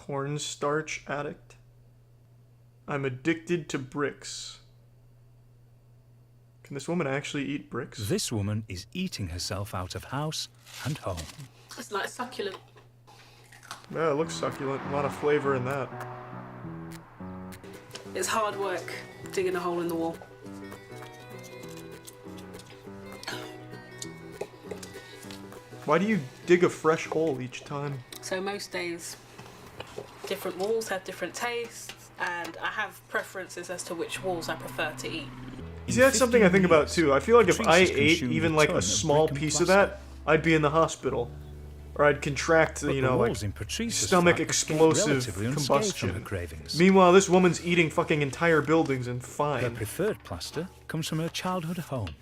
Cornstarch addict. I'm addicted to bricks. Can this woman actually eat bricks? This woman is eating herself out of house and home. It's like succulent. Yeah, it looks succulent. A lot of flavor in that. It's hard work digging a hole in the wall. Why do you dig a fresh hole each time? So most days, different walls have different tastes, and I have preferences as to which walls I prefer to eat. See, that's something I think about too. I feel like if I ate even like a small piece of that, I'd be in the hospital. Or I'd contract, you know, like stomach explosive combustion. Meanwhile, this woman's eating fucking entire buildings and fine. Her preferred plaster comes from her childhood home.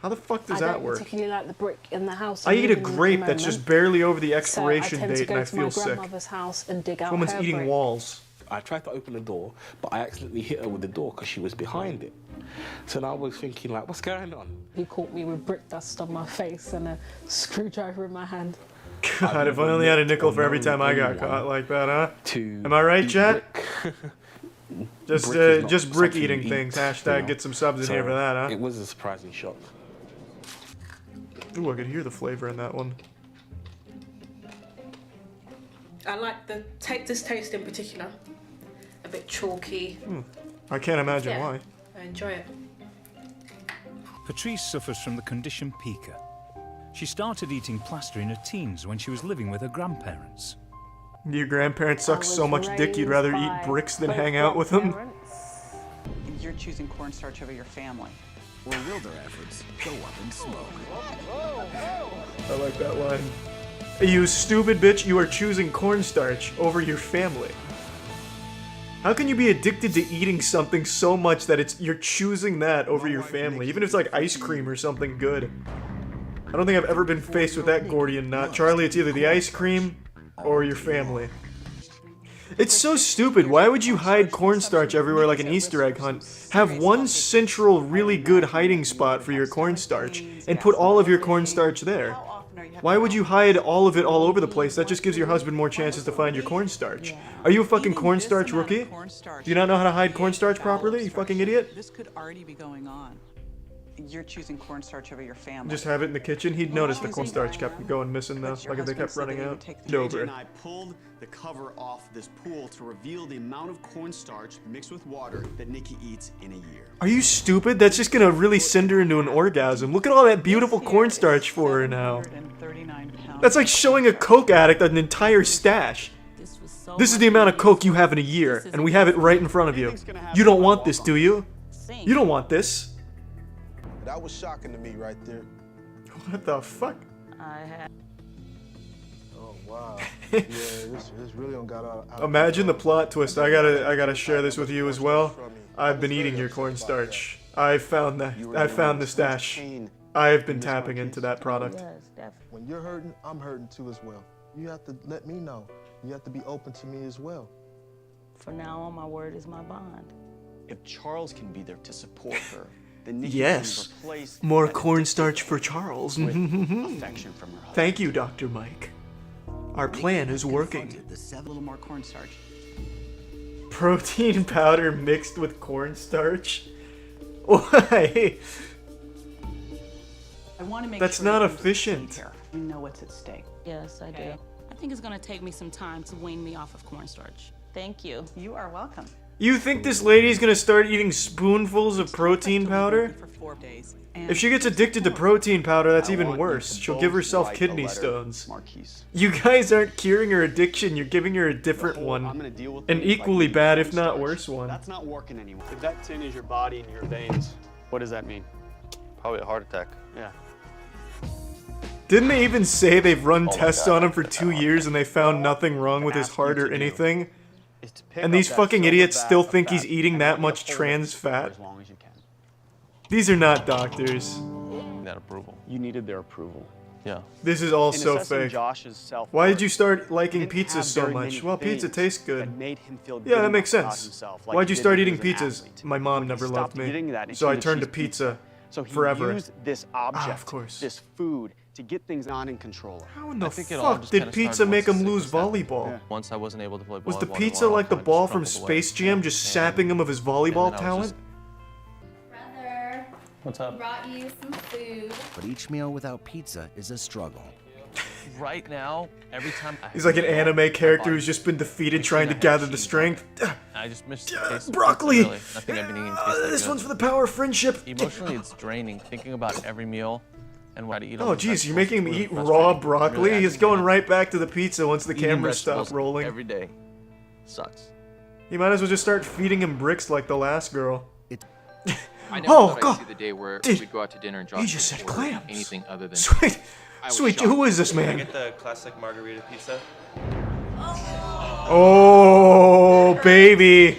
How the fuck does that work? I don't particularly like the brick in the house. I eat a grape that's just barely over the expiration date and I feel sick. So I tend to go to my grandmother's house and dig out her Woman's eating brick. walls. I tried to open the door, but I accidentally hit her with the door because she was behind it. So now I was thinking, like, what's going on? He caught me with brick dust on my face and a screwdriver in my hand. God, if I only had a nickel for every time I got caught like that, huh? Am I right, chat? Just brick eating things. Hashtag get some subs in here for that, huh? It was a surprising shock. Ooh, I could hear the flavor in that one. I like this taste in particular. A bit chalky. I can't imagine why. I enjoy it. Patrice suffers from the condition pica. She started eating plaster in her teens when she was living with her grandparents. Your grandparents suck so much dick you'd rather eat bricks than hang out with them? You're choosing cornstarch over your family. Or will their efforts go up in smoke? I like that line. You stupid bitch, you are choosing cornstarch over your family. How can you be addicted to eating something so much that you're choosing that over your family, even if it's like ice cream or something good? I don't think I've ever been faced with that Gordian knot. Charlie, it's either the ice cream or your family. It's so stupid. Why would you hide cornstarch everywhere like an Easter egg hunt? Have one central, really good hiding spot for your cornstarch and put all of your cornstarch there. Why would you hide all of it all over the place? That just gives your husband more chances to find your cornstarch. Are you a fucking cornstarch rookie? Do you not know how to hide cornstarch properly, you fucking idiot? This could already be going on. You're choosing cornstarch over your family. Just have it in the kitchen. He'd notice the cornstarch kept going missing though, like if they kept running out. Over. And I pulled the cover off this pool to reveal the amount of cornstarch mixed with water that Nikki eats in a year. Are you stupid? That's just gonna really send her into an orgasm. Look at all that beautiful cornstarch for her now. That's like showing a coke addict an entire stash. This is the amount of coke you have in a year, and we have it right in front of you. You don't want this, do you? You don't want this. That was shocking to me right there. What the fuck? Oh wow. Yeah, this really don't got out. Imagine the plot twist. I gotta share this with you as well. I've been eating your cornstarch. I found the stash. I've been tapping into that product. When you're hurting, I'm hurting too as well. You have to let me know. You have to be open to me as well. For now on, my word is my bond. If Charles can be there to support her, then Nikki yes, can replace more cornstarch for Charles. affection from her husband. Thank you, Dr. Mike. Our plan is working. A little more cornstarch. Protein powder mixed with cornstarch? Why? I want to make That's sure not that efficient. you know what's at stake. Yes, I do. I think it's gonna take me some time to wean me off of cornstarch. Thank you. You are welcome. You think this lady's gonna start eating spoonfuls of protein powder? For 4 days. If she gets addicted to protein powder, that's even worse. She'll give herself kidney stones. You guys aren't curing her addiction, you're giving her a different one. An equally bad, if not worse one. That's not working anymore. If that tin is your body and your veins, what does that mean? Probably a heart attack. Yeah. Didn't they even say they've run tests on him for 2 years and they found nothing wrong with his heart or anything? And these fucking idiots still think he's eating that much trans fat? These are not doctors. That approval. You needed their approval. Yeah. This is all so fake. Why did you start liking pizzas so much? Well, pizza tastes good. Yeah, that makes sense. Why'd you start eating pizzas? My mom never loved me, so I turned to pizza. So he forever. used this object, of course. this food, to get things not in control. How in the think it all fuck just did kinda pizza started make once him the lose sickness happened. volleyball? Once I wasn't able to play volleyball. Was the pizza like the ball from Space Jam just sapping him of his volleyball talent? Brother, What's up? brought you some food. But each meal without pizza is a struggle. Right now, every time I He's like an anime character who's just been defeated trying to gather the strength. I just miss the taste of Broccoli! pizza, really. Nothing I've been eating tastes like This good. one's for the power of friendship. Emotionally, it's draining thinking about every meal and what I eat. Oh jeez, you're making him eat raw broccoli? He's going right back to the pizza once the cameras stop rolling. Every day sucks. You might as well just start feeding him bricks like the last girl. I never thought I'd see the day where we'd go out to dinner and Josh He just said wouldn't order clams. anything other than Sweet, I was sweet. shocked. Who is this Can I man? get the classic margarita pizza? Oh baby,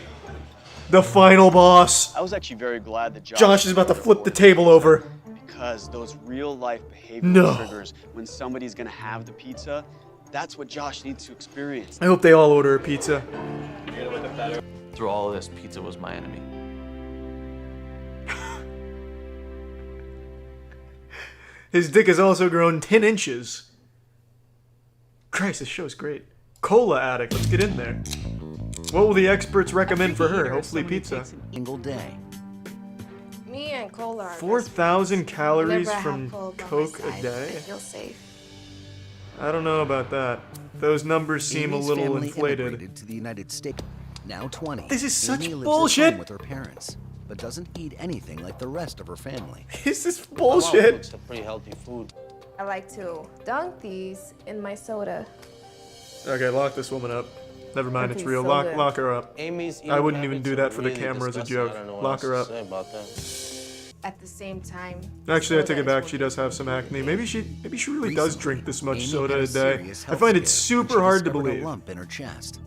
the final boss. I was actually very glad that Josh is about to flip the table over. because those real life behavioral No. triggers when somebody's gonna have the pizza, that's what Josh needs to experience. I hope they all order a pizza. Through all of this, pizza was my enemy. His dick has also grown 10 inches. Christ, this show's great. Cola addict, let's get in there. What will the experts recommend for her? Hopefully pizza. Single day. Me and Cola are 4,000 calories Whenever I have from Cola by my Coke a side, day? I feel safe. I don't know about that. Those numbers seem a Amy's little family inflated. immigrated to the United States. Now 20. This is such Amy lives bullshit. At home with her parents, but doesn't eat anything like the rest of her family. This is bullshit. It's a pretty healthy food. I like to dunk these in my soda. Okay, lock this woman up. Never mind, it's Okay, real. so Lock, good. lock her up. Amy's I wouldn't even habits do are that for the really camera as a disgusting. joke. I don't know what Lock else her to up. say about that. At the same time. Actually, I soda take it is back. what She does have some acne. Maybe she really does drink this much Amy soda had a day. serious I health find it scare when super she hard to discovered believe. A lump in her chest,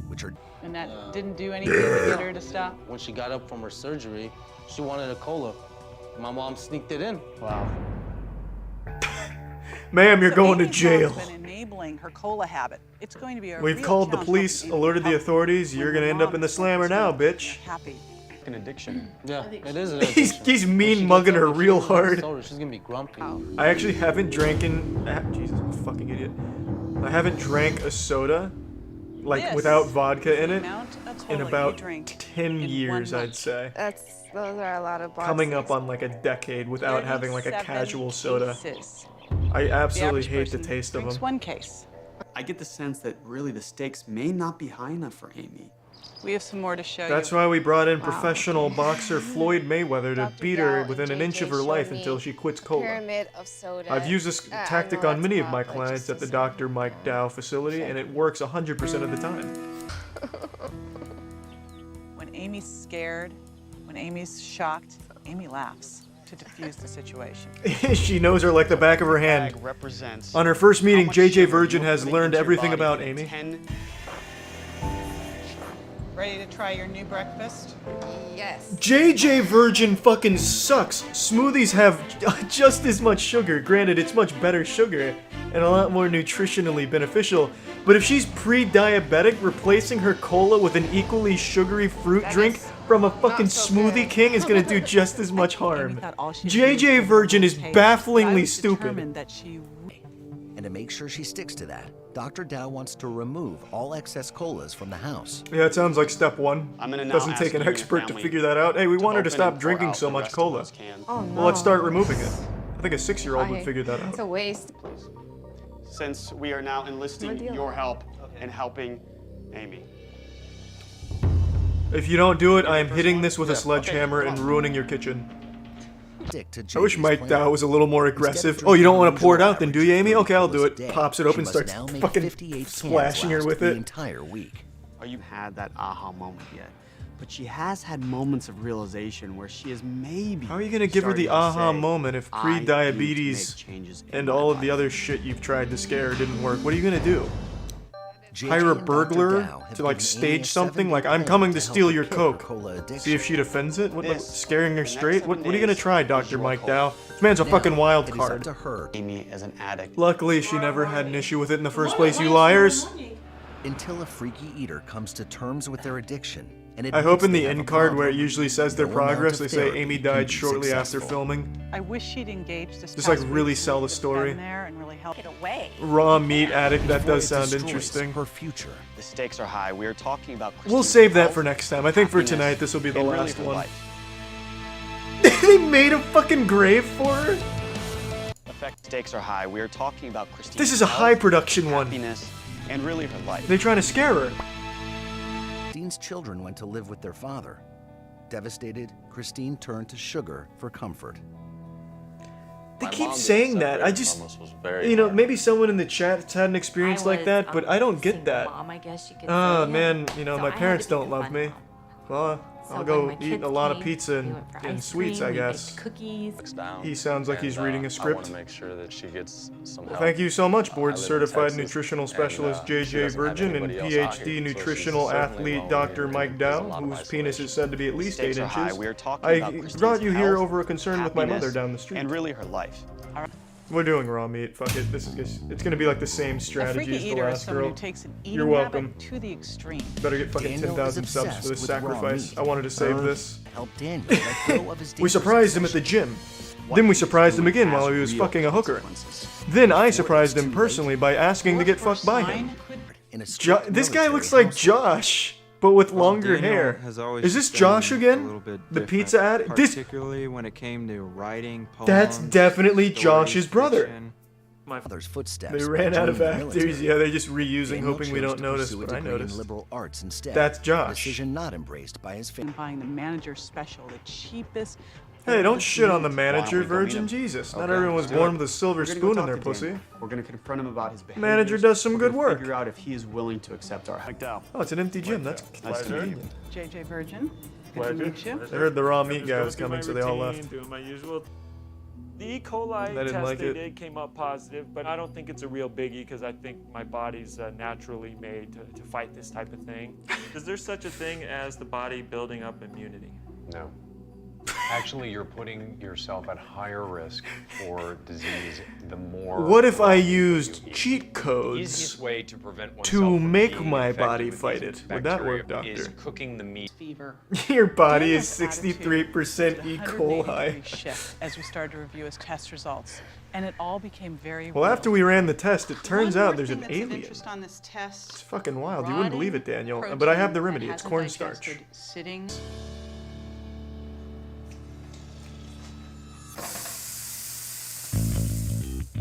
which are And that didn't do anything to get her to stop? When she got up from her surgery, she wanted a cola. My mom sneaked it in. Wow. Ma'am, you're So going to Amy's jail. mom's been enabling her cola habit. It's going to be a We've real called the challenge police, helping Amy alerted the help authorities. when You're her gonna end up mom in the is slammer now, bitch. happy. An addiction. Yeah, it is an He's addiction. he's When mean she gets mugging up her and she real doesn't have hard. soda, she's gonna be grumpy. I actually haven't drank Jesus, I'm a fucking idiot. I haven't drank a soda, like This without vodka in the it, amount of in cola you about drink 10 in years, 1 I'd month. say. Those are a lot of boxes. Coming up on like a decade without having like a 37 casual soda. cases. I absolutely The hate average the person taste of drinks them. 1 case. I get the sense that really the stakes may not be high enough for Amy. We have some more to show That's you. why we brought in professional boxer Floyd Mayweather to Dr. beat her Dow within and an inch JJ of her showed life me until she quits cola. Pyramid of soda. I've used this I tactic know on many of that's my a lot, but clients just at the to Dr. Mike Dow facility, and it works 100% of the time. When Amy's scared, when Amy's shocked, Amy laughs to diffuse the situation. She knows her like the back of her hand. Bag represents On her first meeting, how much JJ sugar Virgin you're has putting learned into your everything body about in Amy. 10 Ready to try your new breakfast? Yes. JJ Virgin fucking sucks. Smoothies have just as much sugar. Granted, it's much better sugar and a lot more nutritionally beneficial. But if she's pre-diabetic, replacing her cola with an equally sugary fruit drink from a fucking Smoothie King is gonna do just as much harm. JJ Virgin is bafflingly stupid. That she And to make sure she sticks to that, Dr. Dow wants to remove all excess colas from the house. Yeah, it sounds like step one. I'm gonna now Doesn't ask take an you and your expert to family figure that out. Hey, we want her to open stop and pour drinking out so the much rest of cola. those cans. Oh no. Well, let's start removing it. I think a 6-year-old would figure that It's out. a waste. Since we are now enlisting deal. your help in helping Amy. If you don't do it, I am hitting this with a sledgehammer and ruining your kitchen. Stick to I wish JJ's Mike plan. Dow was a little more Instead of aggressive. Oh, you don't want to pour it out then, do you, Amy? drinking Okay, I'll do colas it. a day, Pops it open, she must starts now make fucking 58 cans splashing her last with the it. entire week. Or you had that aha moment yet. But she has had moments of realization where she is maybe. How are you gonna give her the starting to aha say, moment if "I need to pre-diabetes make changes in and my all of the life." other shit you've tried to scare her didn't work? What are you gonna do? JJ Hire a and Dr. burglar Dow have to like given Amy a stage something? 7-day Like, I'm plan coming to help steal her your kick her Coke. cola addiction. See if she defends it? What, This, scaring her the next straight? 7 What are you gonna days try, is Dr. your Mike call. Dow? This man's a Now, fucking wild it is up card. to her. Amy as an addict. Luckily, she never had an issue with it in the first place, you liars. Until a freaky eater comes to terms with their addiction and I hope admits in the they have a end card where it problem. usually says their No amount progress, of they say therapy Amy can died be shortly after successful. filming. I wish she'd engaged this Just like past really week sell the to story. been there and really help it away. Raw meat addict, that Before does it sound destroys interesting. Her future. The stakes are high. We are talking about We'll Christine's save that health, for next time. I think for happiness, tonight this will be the and really last her one. life. They made a fucking grave for her? Stakes are high. We are talking about Christine's This is a health, high production one. happiness, and really her life. They're trying to scare her. Christine's children went to live with their father. Devastated, Christine turned to sugar for comfort. They keep saying that. I just, you know, maybe someone in the chat's had an experience like that, but I don't get that. Mom, I guess you could Oh say. man, you know, So my I had parents to be don't the love fun me. mom. Well, So I'll when go my eat kids a lot of came, pizza we and, went for and ice sweets, cream, I we baked guess. cookies. He sounds like he's reading a I script. want to make sure that she gets some Well, help. thank you so much, I board live in certified Texas, nutritional and, specialist she JJ doesn't have Virgin and anybody else out PhD here, so she's nutritional certainly athlete lonely Dr. and Mike there's a Dow, lot of whose penis is said to be at least 8 Stakes are high. inches. We are talking I about Christine's brought you here health, over a concern with my mother happiness, down the street. and really her life. We're doing raw meat. Fuck it. This is it's gonna be like the same A strategy freaky as the eater is last someone girl. who takes an You're eating welcome. habit to the extreme. Better get fucking Daniel 10,000 is subs for obsessed this with raw sacrifice. meat. I wanted to save this. Help Daniel let go of his We surprised him at the gym. Then we surprised him again while he was fucking a hooker. Then I surprised him personally by asking to get fucked by him. This guy looks like Josh, but with longer hair. Is this Josh again? The pizza addict? Particularly when it came to writing poems. That's definitely Josh's brother. My father's footsteps. They by ran out of joining the actors. military. Yeah, they just reusing, Daniel hoping we chose don't to notice, pursue a but I degree in noticed. liberal arts instead. That's A Josh. decision not embraced by his family. Buying the manager special, the cheapest. Hey, don't shit on the Why manager, don't we go meet Virgin. him? Jesus, not Okay, everyone was let's do born it. with a silver We're gonna go spoon in talk their to pussy. Daniel. We're going to confront him about his behavior. Manager does some good work. Figure out if he is willing to accept our help. Oh, it's an empty gym. That's Nice to meet you. JJ Virgin. Good to meet you. I heard the raw meat guy was coming, so they all left. Doing my usual. The E. coli They didn't test like they it. did came up positive, but I don't think it's a real biggie because I think my body's naturally made to fight this type of thing. Is there such a thing as the body building up immunity? No. Actually, you're putting yourself at higher risk for disease the more... What if I used cheat The codes easiest way to prevent oneself to from make being my infected body with fight these it? Would that work, bacteria is doctor? cooking the meat. Fever. Your body is Daniel's attitude 63% E. 180-degree coli. shift as we started to review his test results, and it all became very Well, real. after we ran the test, it turns One more out there's thing an that's of alien. interest on this test, It's fucking wild. You wouldn't believe it, Daniel. rotting But I have the protein remedy. that It's hasn't cornstarch. digested Sitting.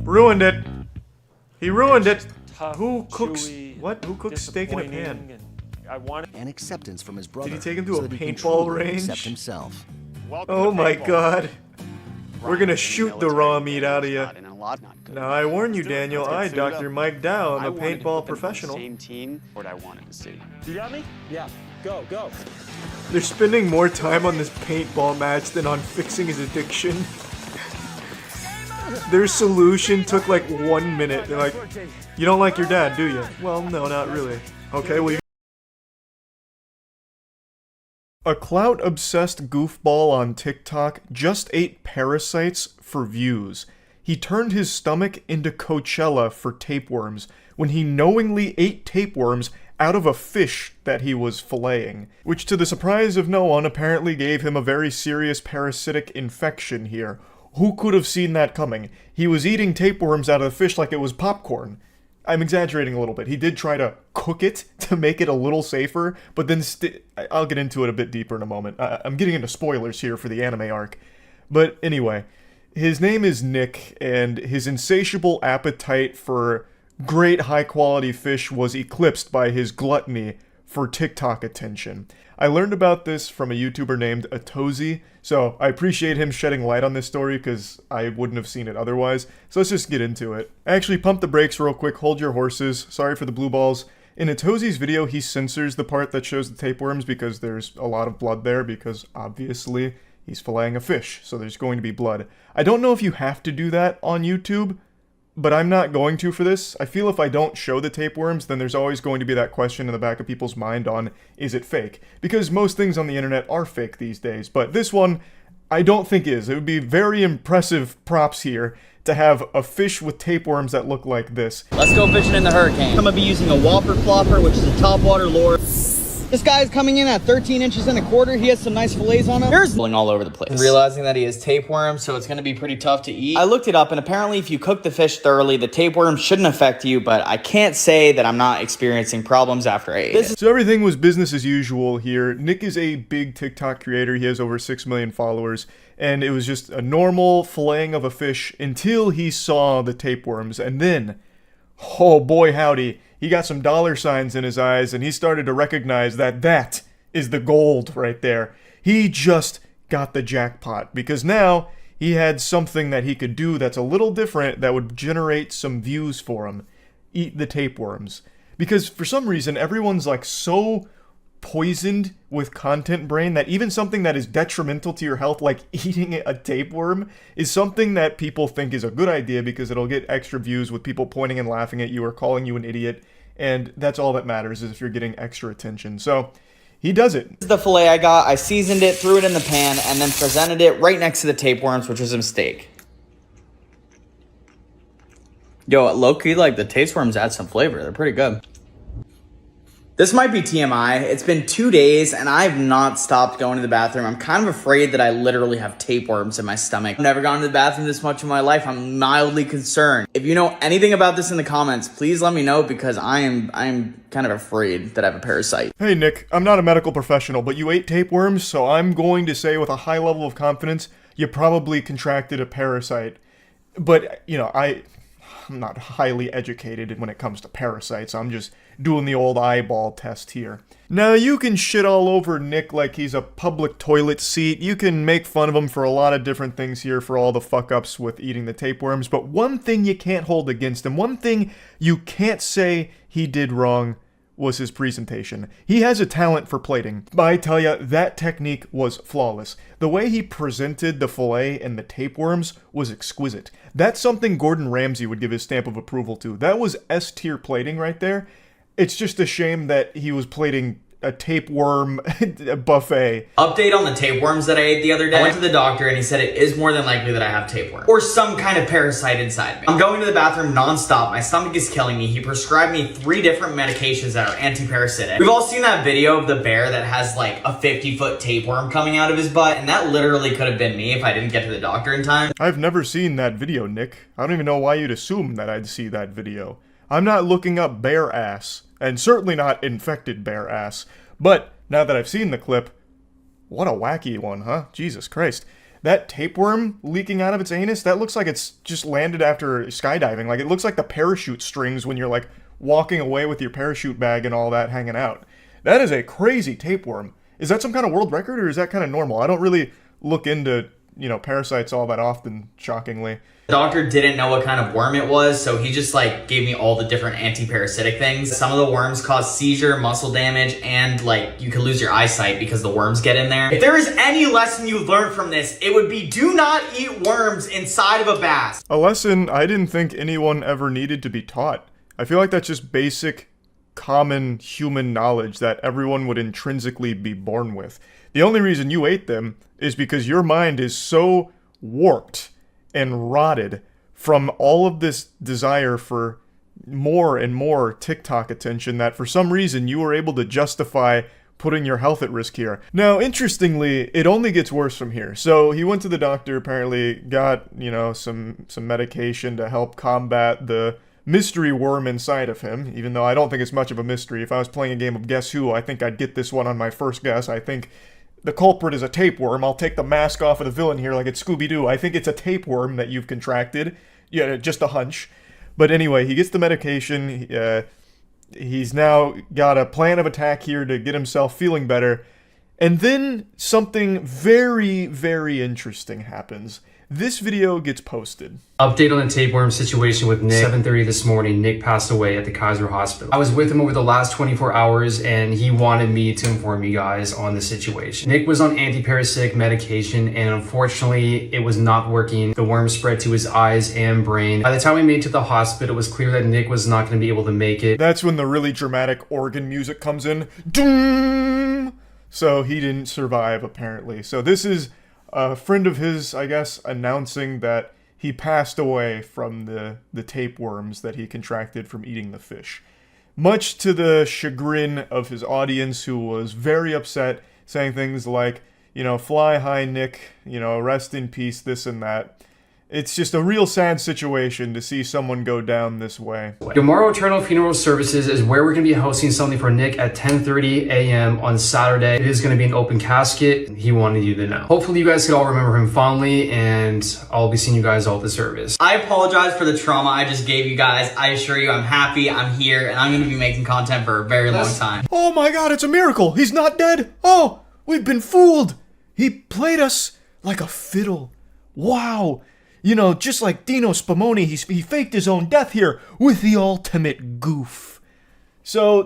Ruined it. He ruined it. Tough, Who cooks? chewy, What? Who cooks steak in a pan? disappointing, and I wanted And acceptance from his brother. Did he take him to so a that he can paintball truly range? accept himself. Oh my god. We're gonna shoot the raw meat out of you. Now I warn you, Daniel, I, Dr. Mike Dow, am a paintball professional. Same team, what I wanted to see. You got me? Yeah. Go, go. They're spending more time on this paintball match than on fixing his addiction. Their solution took like 1 minute. They're like, you don't like your dad, do you? Well, no, not really. Okay, well, a clout-obsessed goofball on TikTok just ate parasites for views. He turned his stomach into Coachella for tapeworms when he knowingly ate tapeworms out of a fish that he was filleting, which to the surprise of no one apparently gave him a very serious parasitic infection here. Who could have seen that coming? He was eating tapeworms out of the fish like it was popcorn. I'm exaggerating a little bit. He did try to cook it to make it a little safer, but then I'll get into it a bit deeper in a moment. I'm getting into spoilers here for the anime arc. But anyway, his name is Nick, and his insatiable appetite for great high-quality fish was eclipsed by his gluttony for TikTok attention. I learned about this from a YouTuber named Atozi, so I appreciate him shedding light on this story because I wouldn't have seen it otherwise. So let's just get into it. Actually, pump the brakes real quick, hold your horses. Sorry for the blue balls. In Atozi's video, he censors the part that shows the tapeworms because there's a lot of blood there because obviously he's filleting a fish, so there's going to be blood. I don't know if you have to do that on YouTube, but I'm not going to for this. I feel if I don't show the tapeworms, then there's always going to be that question in the back of people's mind on, is it fake? Because most things on the internet are fake these days, but this one, I don't think is. It would be very impressive props here to have a fish with tapeworms that look like this. Let's go fishing in the hurricane. I'm gonna be using a whopper flopper, which is a topwater lure. This guy's coming in at 13 inches and a quarter. He has some nice fillets on him. There's Pulling all over the place. Realizing that he has tapeworm, so it's gonna be pretty tough to eat. I looked it up, and apparently if you cook the fish thoroughly, the tapeworm shouldn't affect you, but I can't say that I'm not experiencing problems after I ate it. So everything was business as usual here. Nick is a big TikTok creator. He has over 6 million followers. And it was just a normal filleting of a fish until he saw the tapeworms. And then, oh boy howdy, he got some dollar signs in his eyes and he started to recognize that that is the gold right there. He just got the jackpot because now he had something that he could do that's a little different that would generate some views for him. Eat the tapeworms. Because for some reason, everyone's like so poisoned with content brain that even something that is detrimental to your health, like eating a tapeworm, is something that people think is a good idea because it'll get extra views with people pointing and laughing at you or calling you an idiot, and that's all that matters is if you're getting extra attention. So he does it. This is the fillet I got. I seasoned it, threw it in the pan, and then presented it right next to the tapeworms, which was a mistake. Yo, low-key, like, the tapeworms add some flavor. They're pretty good. This might be TMI. It's been 2 days and I've not stopped going to the bathroom. I'm kind of afraid that I literally have tapeworms in my stomach. I've never gone to the bathroom this much in my life. I'm mildly concerned. If you know anything about this in the comments, please let me know because I'm kind of afraid that I have a parasite. Hey Nick, I'm not a medical professional, but you ate tapeworms, so I'm going to say with a high level of confidence, you probably contracted a parasite. But, you know, I'm not highly educated when it comes to parasites. I'm just doing the old eyeball test here. Now, you can shit all over Nick like he's a public toilet seat. You can make fun of him for a lot of different things here for all the fuck-ups with eating the tapeworms, but one thing you can't hold against him, one thing you can't say he did wrong was his presentation. He has a talent for plating. But I tell ya, that technique was flawless. The way he presented the fillet and the tapeworms was exquisite. That's something Gordon Ramsay would give his stamp of approval to. That was S-tier plating right there. It's just a shame that he was plating a tapeworm buffet. Update on the tapeworms that I ate the other day. I went to the doctor and he said it is more than likely that I have tapeworm or some kind of parasite inside me. I'm going to the bathroom nonstop. My stomach is killing me. He prescribed me 3 different medications that are anti-parasitic. We've all seen that video of the bear that has like a 50-foot tapeworm coming out of his butt, and that literally could have been me if I didn't get to the doctor in time. I've never seen that video, Nick. I don't even know why you'd assume that I'd see that video. I'm not looking up bear ass, and certainly not infected bear ass. But now that I've seen the clip, what a wacky one, huh? Jesus Christ. That tapeworm leaking out of its anus, that looks like it's just landed after skydiving. Like, it looks like the parachute strings when you're, like, walking away with your parachute bag and all that hanging out. That is a crazy tapeworm. Is that some kind of world record, or is that kind of normal? I don't really look into, you know, parasites all that often, shockingly. The doctor didn't know what kind of worm it was, so he just like gave me all the different anti-parasitic things. Some of the worms cause seizure, muscle damage, and like you can lose your eyesight because the worms get in there. If there is any lesson you learned from this, it would be do not eat worms inside of a bath. A lesson I didn't think anyone ever needed to be taught. I feel like that's just basic, common human knowledge that everyone would intrinsically be born with. The only reason you ate them is because your mind is so warped and rotted from all of this desire for more and more TikTok attention that for some reason you were able to justify putting your health at risk here. Now, interestingly, it only gets worse from here. So he went to the doctor, apparently got, you know, some medication to help combat the mystery worm inside of him, even though I don't think it's much of a mystery. If I was playing a game of Guess Who, I think I'd get this one on my first guess. I think the culprit is a tapeworm. I'll take the mask off of the villain here like it's Scooby-Doo. I think it's a tapeworm that you've contracted. Yeah, just a hunch. But anyway, he gets the medication. He's now got a plan of attack here to get himself feeling better. And then something very, very interesting happens. This video gets posted. Update on the tapeworm situation with Nick. 7:30 this morning, Nick passed away at the Kaiser Hospital. I was with him over the last 24 hours and he wanted me to inform you guys on the situation. Nick was on anti-parasitic medication and unfortunately it was not working. The worm spread to his eyes and brain. By the time we made it to the hospital, it was clear that Nick was not going to be able to make it. That's when the really dramatic organ music comes in. Doom! So he didn't survive apparently. So this is a friend of his, I guess, announcing that he passed away from the tapeworms that he contracted from eating the fish. much to the chagrin of his audience, who was very upset, saying things like, you know, fly high, Nick, you know, rest in peace, this and that. It's just a real sad situation to see someone go down this way. Tomorrow Eternal Funeral Services is where we're going to be hosting something for Nick at 10:30 a.m. on Saturday. It is going to be an open casket. He wanted you to know. Hopefully you guys could all remember him fondly, and I'll be seeing you guys all at the service. I apologize for the trauma I just gave you guys. I assure you I'm happy, I'm here, and I'm going to be making content for a very long time. Oh my god, it's a miracle! He's not dead! Oh, we've been fooled! He played us like a fiddle. Wow! You know, just like Dino Spumoni, he faked his own death here with the ultimate goof. So,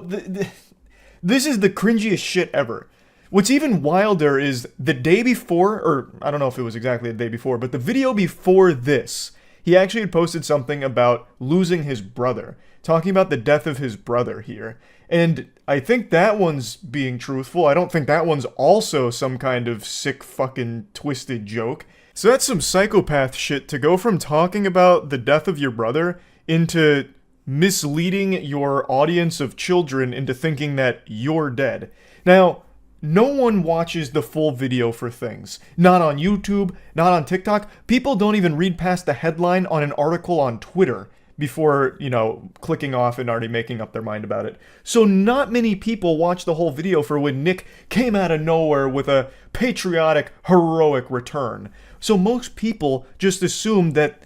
this is the cringiest shit ever. What's even wilder is the day before, or I don't know if it was exactly the day before, but the video before this, he actually had posted something about losing his brother, talking about the death of his brother here. And I think that one's being truthful. I don't think that one's also some kind of sick fucking twisted joke. So that's some psychopath shit to go from talking about the death of your brother into misleading your audience of children into thinking that you're dead. Now, no one watches the full video for things. Not on YouTube, not on TikTok. People don't even read past the headline on an article on Twitter before, you know, clicking off and already making up their mind about it. So not many people watch the whole video for when Nick came out of nowhere with a patriotic, heroic return. So most people just assume that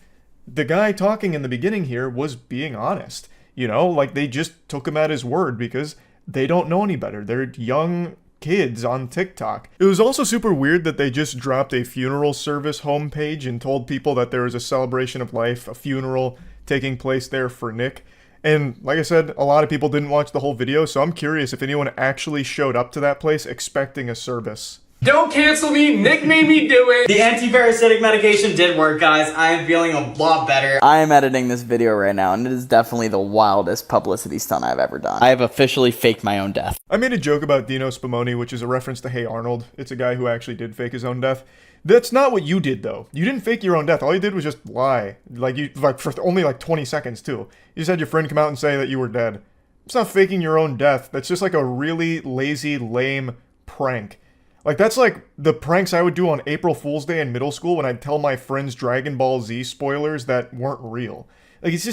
the guy talking in the beginning here was being honest. You know, like they just took him at his word because they don't know any better. They're young kids on TikTok. It was also super weird that they just dropped a funeral service homepage and told people that there was a celebration of life, a funeral taking place there for Nick. And like I said, a lot of people didn't watch the whole video, so I'm curious if anyone actually showed up to that place expecting a service. Don't cancel me, Nick made me do it! The anti-parasitic medication did work, guys. I am feeling a lot better. I am editing this video right now, and it is definitely the wildest publicity stunt I've ever done. I have officially faked my own death. I made a joke about Dino Spumoni, which is a reference to Hey Arnold. It's a guy who actually did fake his own death. That's not what you did, though. You didn't fake your own death. All you did was just lie. Like for only like 20 seconds, too. You just had your friend come out and say that you were dead. It's not faking your own death. That's just like a really lazy, lame prank. Like, that's like the pranks I would do on April Fool's Day in middle school when I'd tell my friends Dragon Ball Z spoilers that weren't real. Like, it's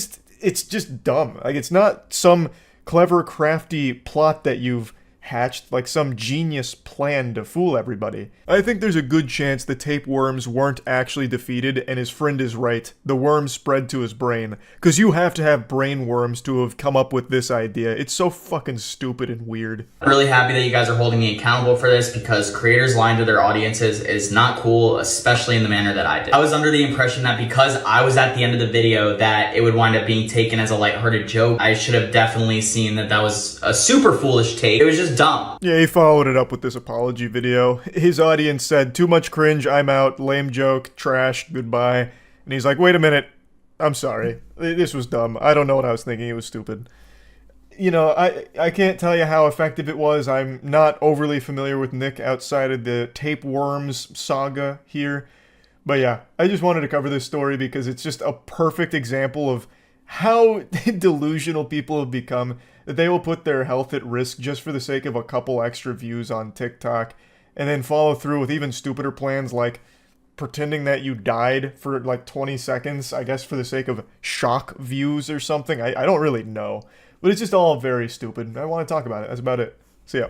just dumb. Like, it's not some clever, crafty plot that you've hatched, like some genius plan to fool everybody. I think there's a good chance the tapeworms weren't actually defeated, and his friend is right. The worms spread to his brain. Because you have to have brain worms to have come up with this idea. It's so fucking stupid and weird. I'm really happy that you guys are holding me accountable for this, because creators lying to their audiences is not cool, especially in the manner that I did. I was under the impression that because I was at the end of the video that it would wind up being taken as a lighthearted joke. I should have definitely seen that that was a super foolish take. It was just dumb. Yeah, he followed it up with this apology video. His audience said, "Too much cringe, I'm out, lame joke, trash, goodbye." And he's like, "Wait a minute, I'm sorry. This was dumb. I don't know what I was thinking, it was stupid." You know, I can't tell you how effective it was. I'm not overly familiar with Nick outside of the tapeworms saga here. But yeah, I just wanted to cover this story because it's just a perfect example of how delusional people have become, that they will put their health at risk just for the sake of a couple extra views on TikTok, and then follow through with even stupider plans like pretending that you died for like 20 seconds, I guess for the sake of shock views or something. I don't really know, but it's just all very stupid. I want to talk about it. That's about it. See ya.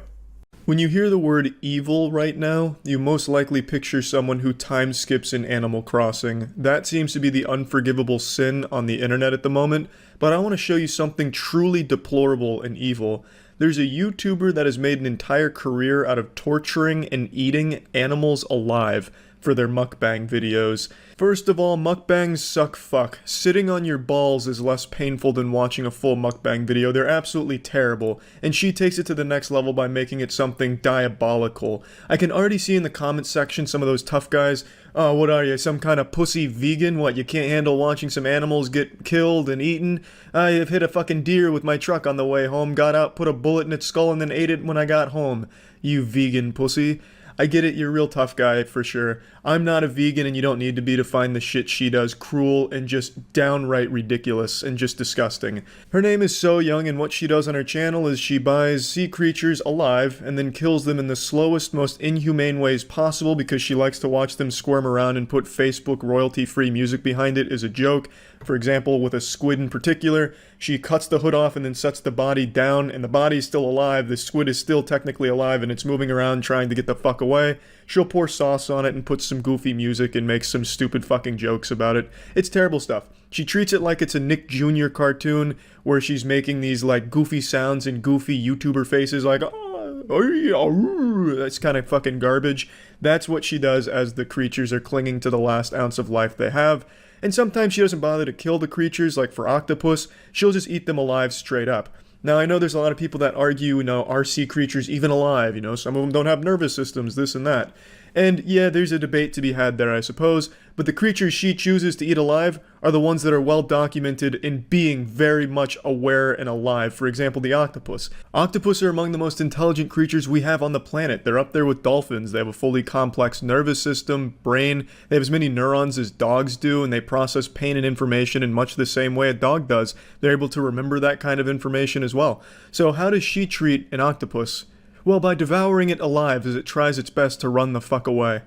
When you hear the word evil right now, you most likely picture someone who time skips in Animal Crossing. That seems to be the unforgivable sin on the internet at the moment, but I want to show you something truly deplorable and evil. There's a YouTuber that has made an entire career out of torturing and eating animals alive for their mukbang videos. First of all, mukbangs suck fuck. Sitting on your balls is less painful than watching a full mukbang video. They're absolutely terrible, and she takes it to the next level by making it something diabolical. I can already see in the comment section some of those tough guys, "Oh, what are you, some kind of pussy vegan? What, you can't handle watching some animals get killed and eaten? I have hit a fucking deer with my truck on the way home, got out, put a bullet in its skull, and then ate it when I got home. You vegan pussy." I get it, you're a real tough guy, for sure. I'm not a vegan and you don't need to be to find the shit she does cruel and just downright ridiculous and just disgusting. Her name is So Young, and what she does on her channel is she buys sea creatures alive and then kills them in the slowest, most inhumane ways possible because she likes to watch them squirm around and put Facebook royalty-free music behind it as a joke. For example, with a squid in particular, she cuts the hood off and then sets the body down, and the body's still alive, the squid is still technically alive, and it's moving around trying to get the fuck away. She'll pour sauce on it and put some goofy music and make some stupid fucking jokes about it. It's terrible stuff. She treats it like it's a Nick Jr. cartoon, where she's making these, like, goofy sounds and goofy YouTuber faces, like, that's kind of fucking garbage. That's what she does as the creatures are clinging to the last ounce of life they have. And sometimes she doesn't bother to kill the creatures, like for octopus, she'll just eat them alive straight up. Now, I know there's a lot of people that argue, are sea creatures even alive? Some of them don't have nervous systems, this and that. And yeah, there's a debate to be had there, I suppose, but the creatures she chooses to eat alive are the ones that are well documented in being very much aware and alive. For example, the octopus. Octopus are among the most intelligent creatures we have on the planet. They're up there with dolphins. They have a fully complex nervous system, brain. They have as many neurons as dogs do, and they process pain and information in much the same way a dog does. They're able to remember that kind of information as well. So how does she treat an octopus? Well, by devouring it alive as it tries its best to run the fuck away.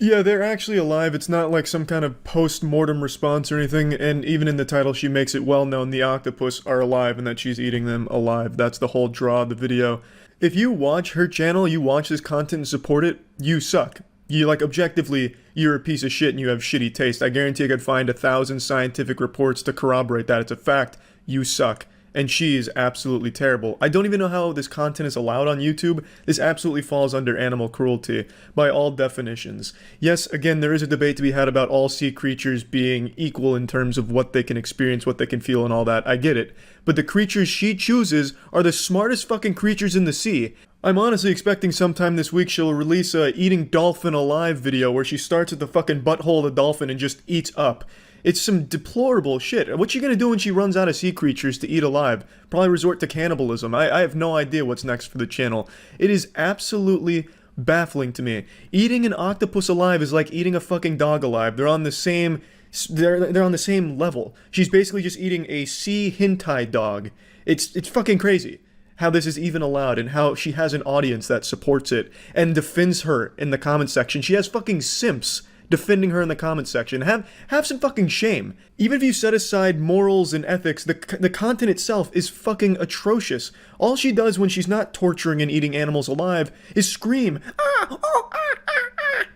Yeah, they're actually alive. It's not like some kind of post-mortem response or anything, and even in the title she makes it well known the octopus are alive and that she's eating them alive. That's the whole draw of the video. If you watch her channel, you watch this content and support it, you suck. You, objectively, you're a piece of shit and you have shitty taste. I guarantee I could find 1,000 scientific reports to corroborate that. It's a fact. You suck. And she is absolutely terrible. I don't even know how this content is allowed on YouTube. This absolutely falls under animal cruelty, by all definitions. Yes, again, there is a debate to be had about all sea creatures being equal in terms of what they can experience, what they can feel, and all that. I get it. But the creatures she chooses are the smartest fucking creatures in the sea. I'm honestly expecting sometime this week she'll release a eating dolphin alive video where she starts at the fucking butthole of the dolphin and just eats up. It's some deplorable shit. What's she gonna do when she runs out of sea creatures to eat alive? Probably resort to cannibalism. I have no idea what's next for the channel. It is absolutely baffling to me. Eating an octopus alive is like eating a fucking dog alive. They're on the same... They're on the same level. She's basically just eating a sea hentai dog. It's fucking crazy how this is even allowed and how she has an audience that supports it and defends her in the comment section. She has fucking simps defending her in the comments section. Have some fucking shame. Even if you set aside morals and ethics, the content itself is fucking atrocious. All she does when she's not torturing and eating animals alive is scream,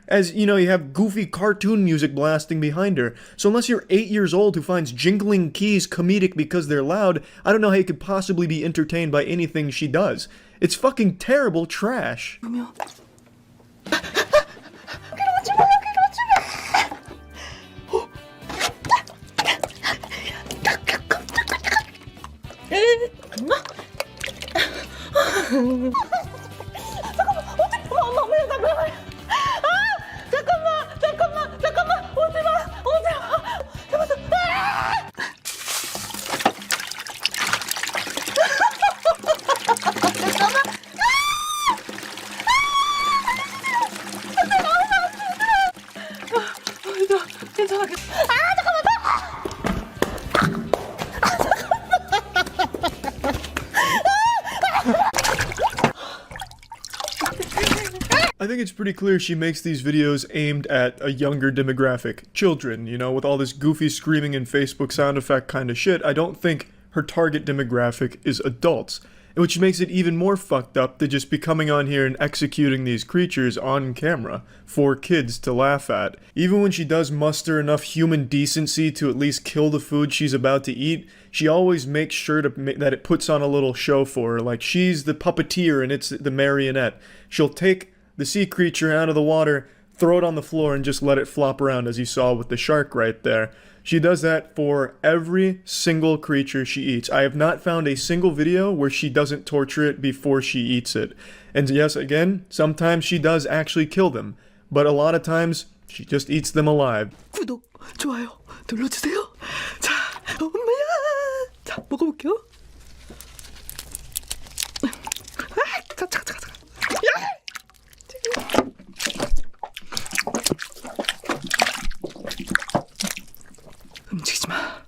as, you have goofy cartoon music blasting behind her. So unless you're 8 years old who finds jingling keys comedic because they're loud, I don't know how you could possibly be entertained by anything she does. It's fucking terrible trash. I think it's pretty clear she makes these videos aimed at a younger demographic. Children, with all this goofy screaming and Facebook sound effect kind of shit. I don't think her target demographic is adults. Which makes it even more fucked up to just be coming on here and executing these creatures on camera for kids to laugh at. Even when she does muster enough human decency to at least kill the food she's about to eat, she always makes sure that it puts on a little show for her, like she's the puppeteer and it's the marionette. She'll take the sea creature out of the water, throw it on the floor and just let it flop around, as you saw with the shark right there. She does that for every single creature she eats. I have not found a single video where she doesn't torture it before she eats it. And yes, again, sometimes she does actually kill them, but a lot of times she just eats them alive. 구독, 좋아요 눌러주세요. 자, 엄마야. 자, 먹어볼게요. 움직이지 마.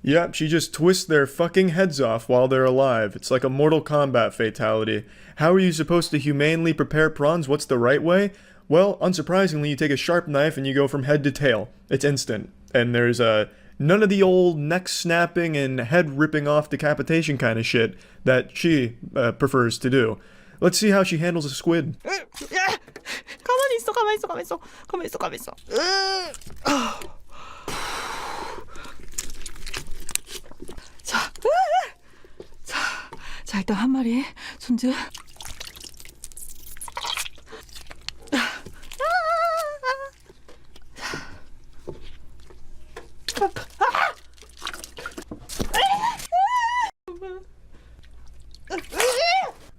Yep, she just twists their fucking heads off while they're alive. It's like a Mortal Kombat fatality. How are you supposed to humanely prepare prawns? What's the right way? Well, unsurprisingly, you take a sharp knife and you go from head to tail. It's instant. And there's none of the old neck snapping and head ripping off decapitation kind of shit that she prefers to do. Let's see how she handles a squid. 가만히 있어, 가만히 있어, 가만히 있어, 가만히 있어, 가만히 있어. 자, 일단 한 마리 손질.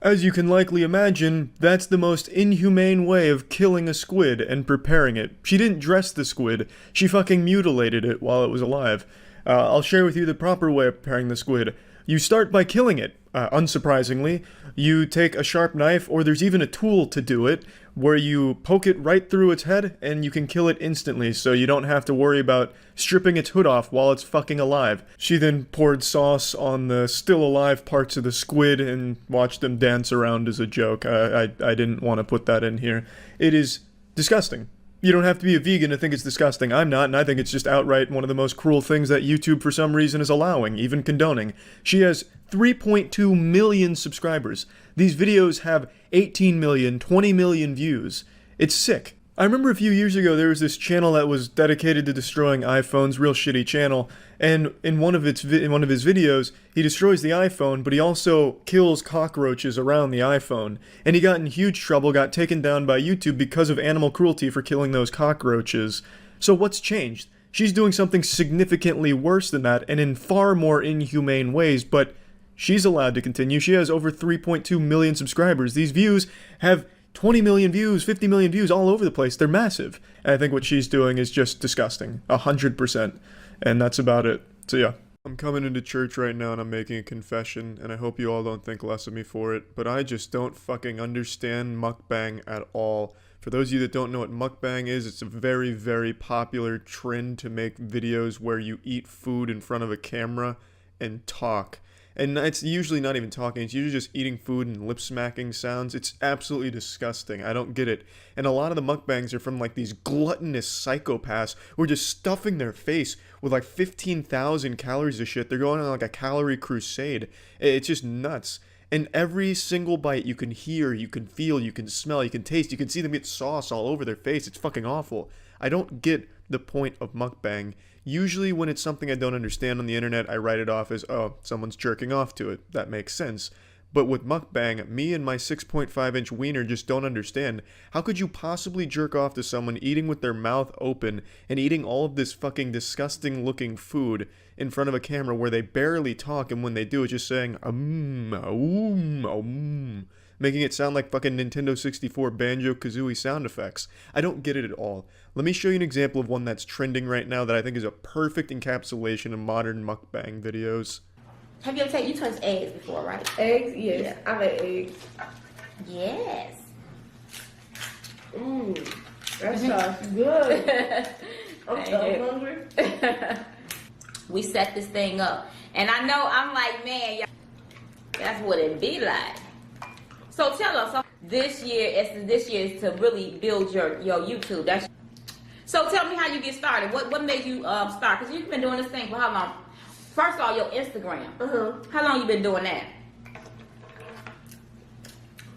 As you can likely imagine, that's the most inhumane way of killing a squid and preparing it. She didn't dress the squid, she fucking mutilated it while it was alive. I'll share with you the proper way of preparing the squid. You start by killing it, unsurprisingly. You take a sharp knife, or there's even a tool to do it, where you poke it right through its head, and you can kill it instantly, so you don't have to worry about stripping its hood off while it's fucking alive. She then poured sauce on the still alive parts of the squid and watched them dance around as a joke. I didn't want to put that in here. It is disgusting. You don't have to be a vegan to think it's disgusting. I'm not, and I think it's just outright one of the most cruel things that YouTube for some reason is allowing, even condoning. She has 3.2 million subscribers. These videos have 18 million, 20 million views. It's sick. I remember a few years ago there was this channel that was dedicated to destroying iPhones, real shitty channel, and in one of his videos, he destroys the iPhone, but he also kills cockroaches around the iPhone. And he got in huge trouble, got taken down by YouTube because of animal cruelty for killing those cockroaches. So what's changed? She's doing something significantly worse than that, and in far more inhumane ways, but she's allowed to continue. She has over 3.2 million subscribers. These views have 20 million views, 50 million views all over the place. They're massive. And I think what she's doing is just disgusting. 100%. And that's about it. So yeah. I'm coming into church right now and I'm making a confession, and I hope you all don't think less of me for it, but I just don't fucking understand mukbang at all. For those of you that don't know what mukbang is, it's a very, very popular trend to make videos where you eat food in front of a camera and talk. And it's usually not even talking, it's usually just eating food and lip smacking sounds. It's absolutely disgusting. I don't get it. And a lot of the mukbangs are from like these gluttonous psychopaths who are just stuffing their face with like 15,000 calories of shit. They're going on like a calorie crusade. It's just nuts. And every single bite you can hear, you can feel, you can smell, you can taste, you can see them get sauce all over their face. It's fucking awful. I don't get the point of mukbang. Usually when it's something I don't understand on the internet, I write it off as, oh, someone's jerking off to it. That makes sense. But with mukbang, me and my 6.5-inch wiener just don't understand. How could you possibly jerk off to someone eating with their mouth open and eating all of this fucking disgusting looking food in front of a camera where they barely talk, and when they do, it's just saying, making it sound like fucking Nintendo 64 Banjo-Kazooie sound effects. I don't get it at all. Let me show you an example of one that's trending right now that I think is a perfect encapsulation of modern mukbang videos. Have you ever taken, you touched eggs before, right? Eggs? Yes. Yeah. I've had eggs. Yes. That sounds good. I'm so hungry. We set this thing up. And I know I'm like, man, that's what it be like. So tell us, this year is to really build your YouTube. So tell me how you get started. What made you start? Because you've been doing this thing for how long? First of all, your Instagram. How long you been doing that?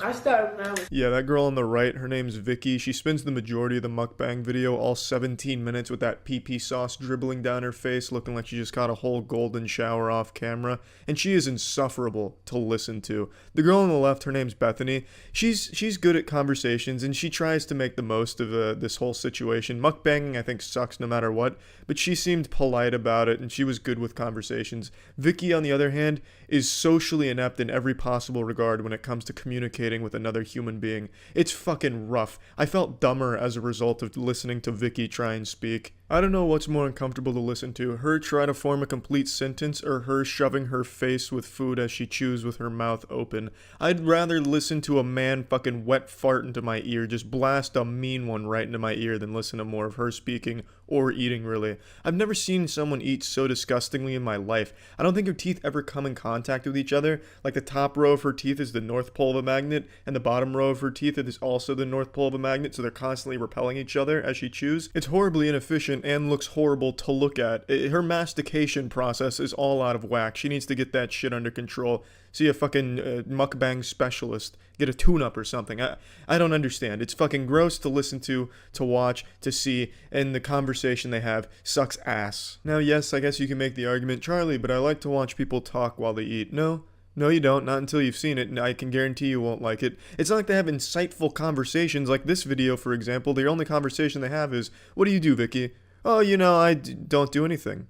I started now. Yeah, that girl on the right, her name's Vicky. She spends the majority of the mukbang video, all 17 minutes, with that pee-pee sauce dribbling down her face, looking like she just got a whole golden shower off camera. And she is insufferable to listen to. The girl on the left, her name's Bethany. She's good at conversations, and she tries to make the most of this whole situation. Mukbanging, I think, sucks no matter what, but she seemed polite about it, and she was good with conversations. Vicky, on the other hand, is socially inept in every possible regard when it comes to communicating with another human being. It's fucking rough. I felt dumber as a result of listening to Vicky try and speak. I don't know what's more uncomfortable to listen to, her try to form a complete sentence or her shoving her face with food as she chews with her mouth open. I'd rather listen to a man fucking wet fart into my ear, just blast a mean one right into my ear, than listen to more of her speaking or eating, really. I've never seen someone eat so disgustingly in my life. I don't think her teeth ever come in contact with each other. Like, the top row of her teeth is the north pole of a magnet, and the bottom row of her teeth is also the north pole of a magnet, so they're constantly repelling each other as she chews. It's horribly inefficient and looks horrible to look at. Her mastication process is all out of whack. She needs to get that shit under control. See a fucking mukbang specialist. Get a tune-up or something. I don't understand. It's fucking gross to listen to watch, to see, and the conversation they have sucks ass. Now, yes, I guess you can make the argument, Charlie, but I like to watch people talk while they eat. No, you don't. Not until you've seen it, and I can guarantee you won't like it. It's not like they have insightful conversations like this video, for example. The only conversation they have is, "What do you do, Vicky?" "Oh, you know, I don't do anything."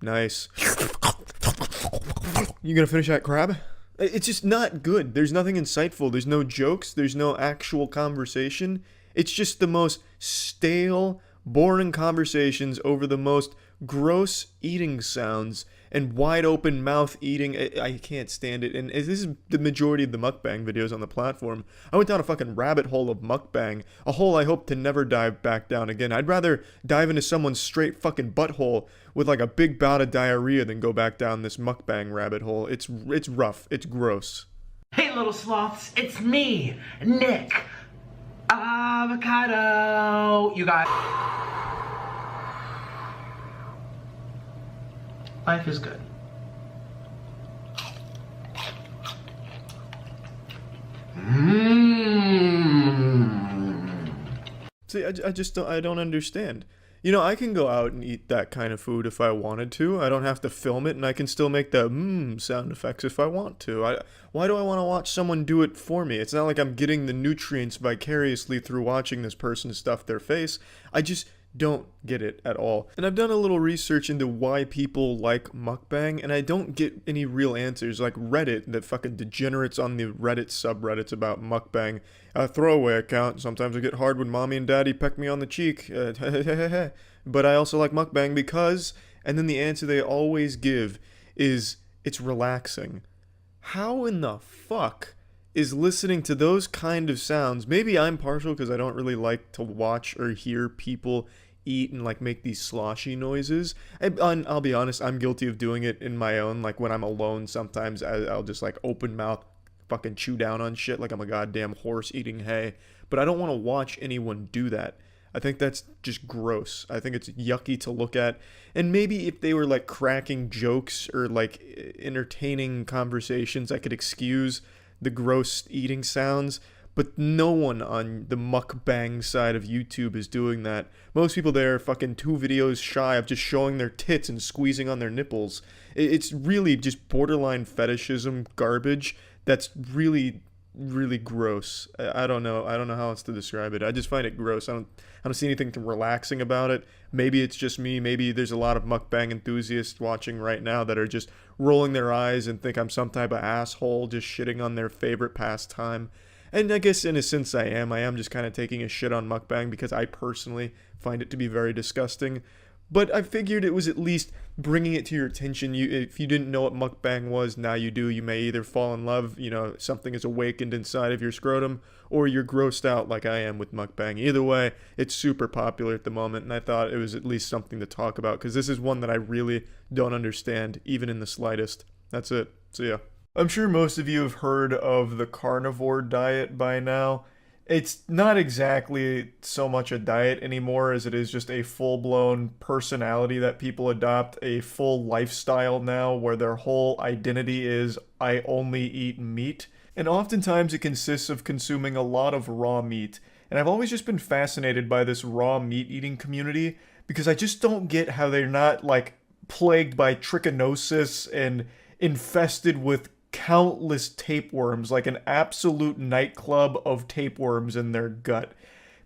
Nice. You gonna finish that crab? It's just not good. There's nothing insightful. There's no jokes. There's no actual conversation. It's just the most stale, boring conversations over the most gross eating sounds and wide open mouth eating. I can't stand it. And this is the majority of the mukbang videos on the platform. I went down a fucking rabbit hole of mukbang, a hole I hope to never dive back down again. I'd rather dive into someone's straight fucking butthole with like a big bout of diarrhea than go back down this mukbang rabbit hole. It's rough. It's gross. Hey little sloths, it's me, Nick. Avocado. You guys. Life is good. See, I don't understand. You know, I can go out and eat that kind of food if I wanted to. I don't have to film it, and I can still make the sound effects if I want to. Why do I want to watch someone do it for me? It's not like I'm getting the nutrients vicariously through watching this person stuff their face. I just don't get it at all. And I've done a little research into why people like mukbang, and I don't get any real answers. Like Reddit, that fucking degenerates on the Reddit subreddits about mukbang. A throwaway account. Sometimes I get hard when mommy and daddy peck me on the cheek. But I also like mukbang because, and then the answer they always give is, it's relaxing. How in the fuck is listening to those kind of sounds? Maybe I'm partial because I don't really like to watch or hear people eat and like make these sloshy noises. I'll be honest, I'm guilty of doing it in my own, like when I'm alone. Sometimes I'll just like open mouth fucking chew down on shit like I'm a goddamn horse eating hay. But I don't want to watch anyone do that. I think that's just gross. I think it's yucky to look at. And maybe if they were like cracking jokes or like entertaining conversations, I could excuse the gross eating sounds. But no one on the mukbang side of YouTube is doing that. Most people there are fucking 2 videos shy of just showing their tits and squeezing on their nipples. It's really just borderline fetishism garbage that's really, really gross. I don't know how else to describe it. I just find it gross. I don't see anything relaxing about it. Maybe it's just me. Maybe there's a lot of mukbang enthusiasts watching right now that are just rolling their eyes and think I'm some type of asshole just shitting on their favorite pastime. And I guess in a sense I am just kind of taking a shit on mukbang because I personally find it to be very disgusting. But I figured it was at least bringing it to your attention. If you didn't know what mukbang was, now you do. You may either fall in love, something is awakened inside of your scrotum, or you're grossed out like I am with mukbang. Either way, it's super popular at the moment, and I thought it was at least something to talk about, because this is one that I really don't understand, even in the slightest. That's it. See ya. I'm sure most of you have heard of the carnivore diet by now. It's not exactly so much a diet anymore as it is just a full-blown personality that people adopt, a full lifestyle now where their whole identity is, I only eat meat. And oftentimes it consists of consuming a lot of raw meat. And I've always just been fascinated by this raw meat eating community because I just don't get how they're not like plagued by trichinosis and infested with countless tapeworms, like an absolute nightclub of tapeworms in their gut.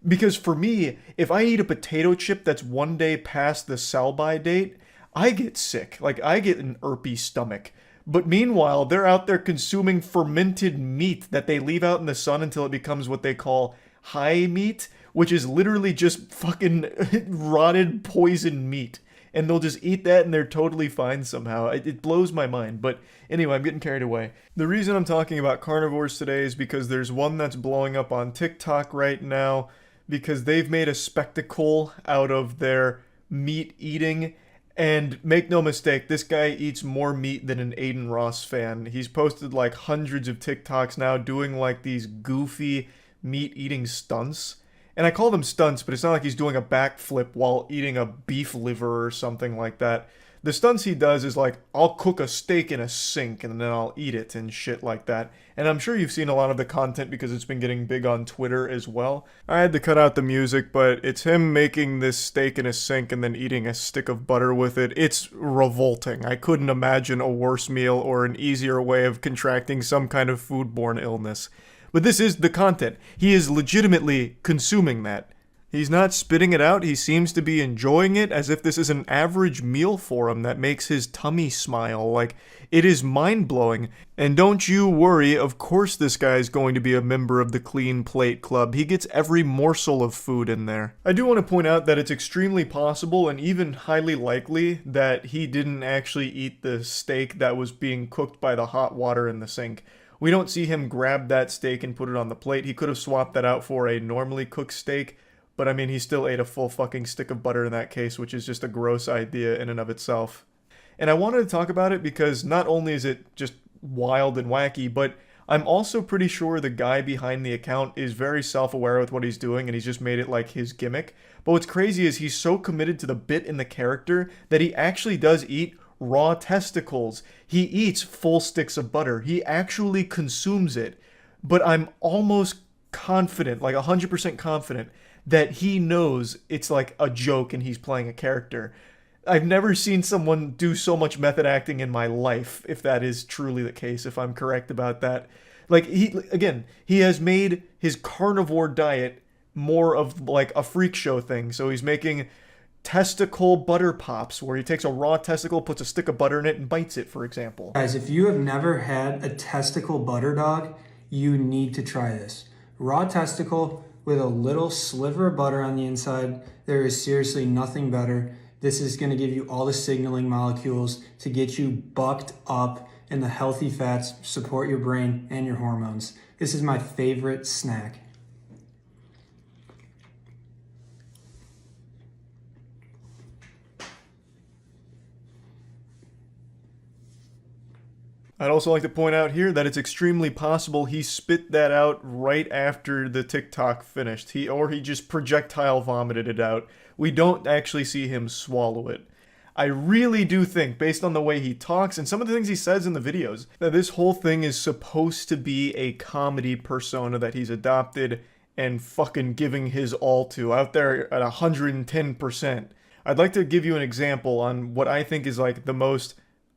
Because for me, if I eat a potato chip that's one day past the sell-by date, I get sick. Like, I get an irpy stomach. But meanwhile, they're out there consuming fermented meat that they leave out in the sun until it becomes what they call high meat, which is literally just fucking rotted poison meat. And they'll just eat that and they're totally fine somehow. It blows my mind. But anyway, I'm getting carried away. The reason I'm talking about carnivores today is because there's one that's blowing up on TikTok right now because they've made a spectacle out of their meat eating. And make no mistake, this guy eats more meat than an Aiden Ross fan. He's posted like hundreds of TikToks now doing like these goofy meat eating stunts. And I call them stunts, but it's not like he's doing a backflip while eating a beef liver or something like that. The stunts he does is like, I'll cook a steak in a sink and then I'll eat it and shit like that. And I'm sure you've seen a lot of the content because it's been getting big on Twitter as well. I had to cut out the music, but it's him making this steak in a sink and then eating a stick of butter with it. It's revolting. I couldn't imagine a worse meal or an easier way of contracting some kind of foodborne illness. But this is the content. He is legitimately consuming that. He's not spitting it out, he seems to be enjoying it as if this is an average meal for him that makes his tummy smile. Like, it is mind-blowing. And don't you worry, of course this guy is going to be a member of the Clean Plate Club. He gets every morsel of food in there. I do want to point out that it's extremely possible and even highly likely that he didn't actually eat the steak that was being cooked by the hot water in the sink. We don't see him grab that steak and put it on the plate. He could have swapped that out for a normally cooked steak. But I mean, he still ate a full fucking stick of butter in that case, which is just a gross idea in and of itself. And I wanted to talk about it because not only is it just wild and wacky, but I'm also pretty sure the guy behind the account is very self-aware with what he's doing and he's just made it like his gimmick. But what's crazy is he's so committed to the bit in the character that he actually does eat raw testicles. He eats full sticks of butter. He actually consumes it. But I'm almost confident, like 100% confident, that he knows it's like a joke and he's playing a character. I've never seen someone do so much method acting in my life, if that is truly the case, if I'm correct about that. Like, he has made his carnivore diet more of like a freak show thing. So he's making testicle butter pops where he takes a raw testicle, puts a stick of butter in it and bites it, for example. Guys, if you have never had a testicle butter dog, you need to try this. Raw testicle with a little sliver of butter on the inside. There is seriously nothing better. This is going to give you all the signaling molecules to get you bucked up and the healthy fats, support your brain and your hormones. This is my favorite snack. I'd also like to point out here that it's extremely possible he spit that out right after the TikTok finished. He just projectile vomited it out. We don't actually see him swallow it. I really do think, based on the way he talks and some of the things he says in the videos, that this whole thing is supposed to be a comedy persona that he's adopted and fucking giving his all to, out there at 110%. I'd like to give you an example on what I think is like the most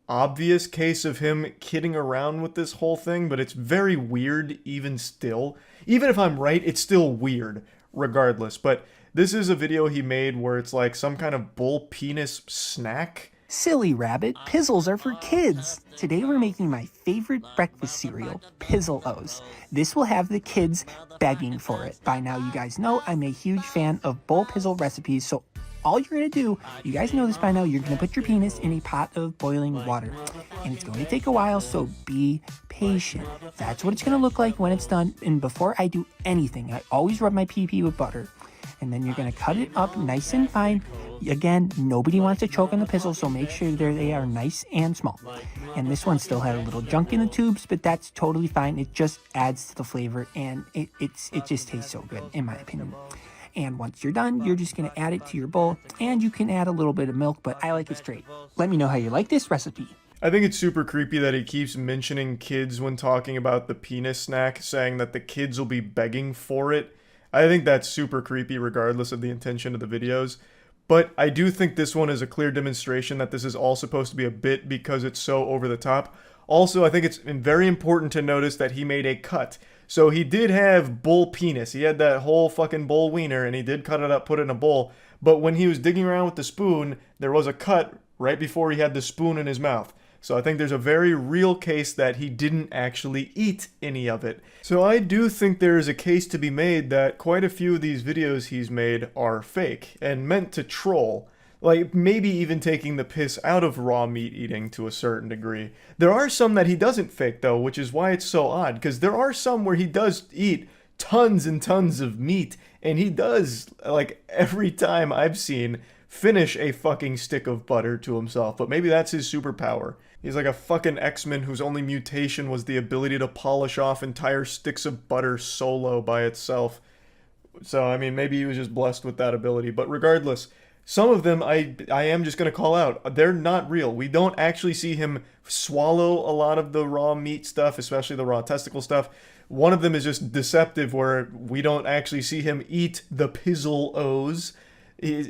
obvious case of him kidding around with this whole thing, but it's very weird even still. Even if I'm right, it's still weird regardless. But this is a video he made where it's like some kind of bull penis snack. Silly rabbit, Pizzles are for kids. Today we're making my favorite breakfast cereal, Pizzle-O's. This will have the kids begging for it. By now you guys know I'm a huge fan of bull pizzle recipes, so all you're going to do, you guys know this by now, you're going to put your penis in a pot of boiling water. And it's going to take a while, so be patient. That's what it's going to look like when it's done. And before I do anything, I always rub my pee-pee with butter. And then you're going to cut it up nice and fine. Again, nobody wants to choke on the pizzle, so make sure they are nice and small. And this one still had a little junk in the tubes, but that's totally fine. It just adds to the flavor, and it just tastes so good, in my opinion. And once you're done, you're just going to add it to your bowl, and you can add a little bit of milk, but I like it straight. Let me know how you like this recipe. I think it's super creepy that he keeps mentioning kids when talking about the penis snack, saying that the kids will be begging for it. I think that's super creepy regardless of the intention of the videos. But I do think this one is a clear demonstration that this is all supposed to be a bit because it's so over the top. Also, I think it's very important to notice that he made a cut. So he did have bull penis. He had that whole fucking bull wiener and he did cut it up, put it in a bowl. But when he was digging around with the spoon, there was a cut right before he had the spoon in his mouth. So I think there's a very real case that he didn't actually eat any of it. So I do think there is a case to be made that quite a few of these videos he's made are fake and meant to troll. Like, maybe even taking the piss out of raw meat eating to a certain degree. There are some that he doesn't fake, though, which is why it's so odd, because there are some where he does eat tons and tons of meat, and he does, like, every time I've seen, finish a fucking stick of butter to himself, but maybe that's his superpower. He's like a fucking X-Men whose only mutation was the ability to polish off entire sticks of butter solo by itself. So, I mean, maybe he was just blessed with that ability, but regardless, some of them I am just going to call out. They're not real. We don't actually see him swallow a lot of the raw meat stuff, especially the raw testicle stuff. One of them is just deceptive where we don't actually see him eat the Penguinz0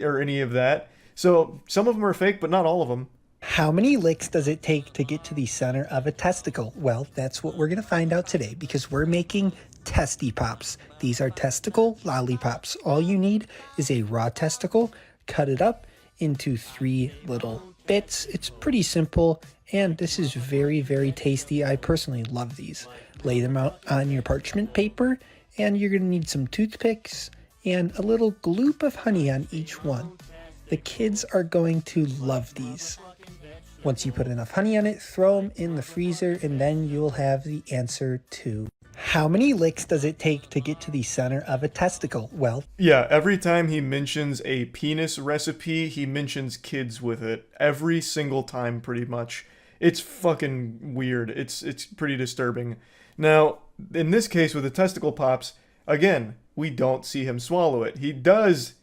or any of that. So some of them are fake, but not all of them. How many licks does it take to get to the center of a testicle? Well, that's what we're going to find out today because we're making testy pops. These are testicle lollipops. All you need is a raw testicle, cut it up into 3 little bits. It's pretty simple, and this is very, very tasty. I personally love these. Lay them out on your parchment paper, and you're going to need some toothpicks and a little gloop of honey on each one. The kids are going to love these. Once you put enough honey on it, throw them in the freezer, and then you'll have the answer to how many licks does it take to get to the center of a testicle? Well, yeah, every time he mentions a penis recipe, he mentions kids with it. Every single time, pretty much. It's fucking weird. It's pretty disturbing. Now, in this case with the testicle pops, again, we don't see him swallow it. He does,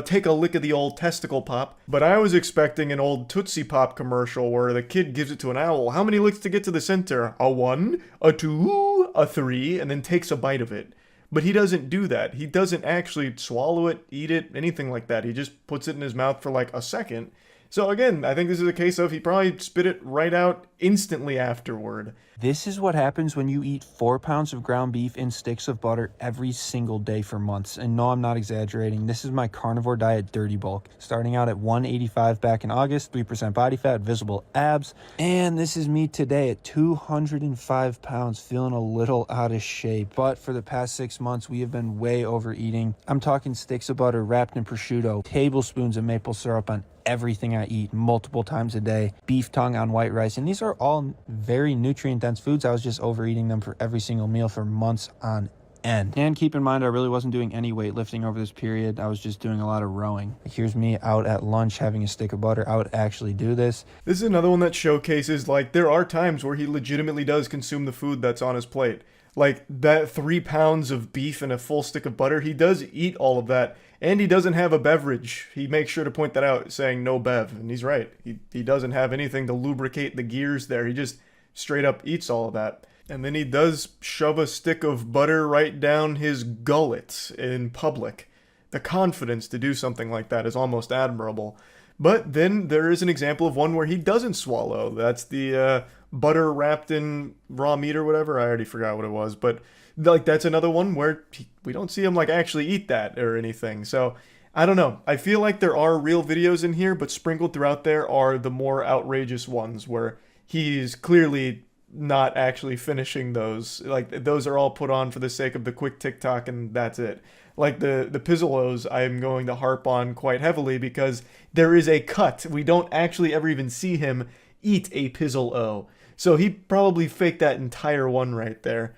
take a lick of the old testicle pop, but I was expecting an old Tootsie Pop commercial where the kid gives it to an owl. How many licks to get to the center? A 1, a 2, a 3, and then takes a bite of it. But he doesn't do that. He doesn't actually swallow it, eat it, anything like that. He just puts it in his mouth for like a second. So again, I think this is a case of he probably spit it right out instantly afterward. This is what happens when you eat 4 pounds of ground beef and sticks of butter every single day for months. And no, I'm not exaggerating. This is my carnivore diet dirty bulk. Starting out at 185 back in August, 3% body fat, visible abs. And this is me today at 205 pounds, feeling a little out of shape. But for the past 6 months, we have been way overeating. I'm talking sticks of butter wrapped in prosciutto, tablespoons of maple syrup on everything I eat multiple times a day, beef tongue on white rice, and these are all very nutrient dense foods. I was just overeating them for every single meal for months on end. And keep in mind, I really wasn't doing any weightlifting over this period. I was just doing a lot of rowing. Here's me out at lunch having a stick of butter. I would actually do this. This is another one that showcases, like, there are times where he legitimately does consume the food that's on his plate. Like, that 3 pounds of beef and a full stick of butter, he does eat all of that. And he doesn't have a beverage. He makes sure to point that out, saying no bev. And he's right. He doesn't have anything to lubricate the gears there. He just straight up eats all of that. And then he does shove a stick of butter right down his gullet in public. The confidence to do something like that is almost admirable. But then there is an example of one where he doesn't swallow. That's the butter wrapped in raw meat or whatever. I already forgot what it was. But like that's another one where we don't see him like actually eat that or anything. So I don't know. I feel like there are real videos in here, but sprinkled throughout there are the more outrageous ones where he's clearly not actually finishing those. Like those are all put on for the sake of the quick TikTok and that's it. Like the Penguinz0 I'm going to harp on quite heavily because there is a cut. We don't actually ever even see him eat a Penguinz0. So he probably faked that entire one right there.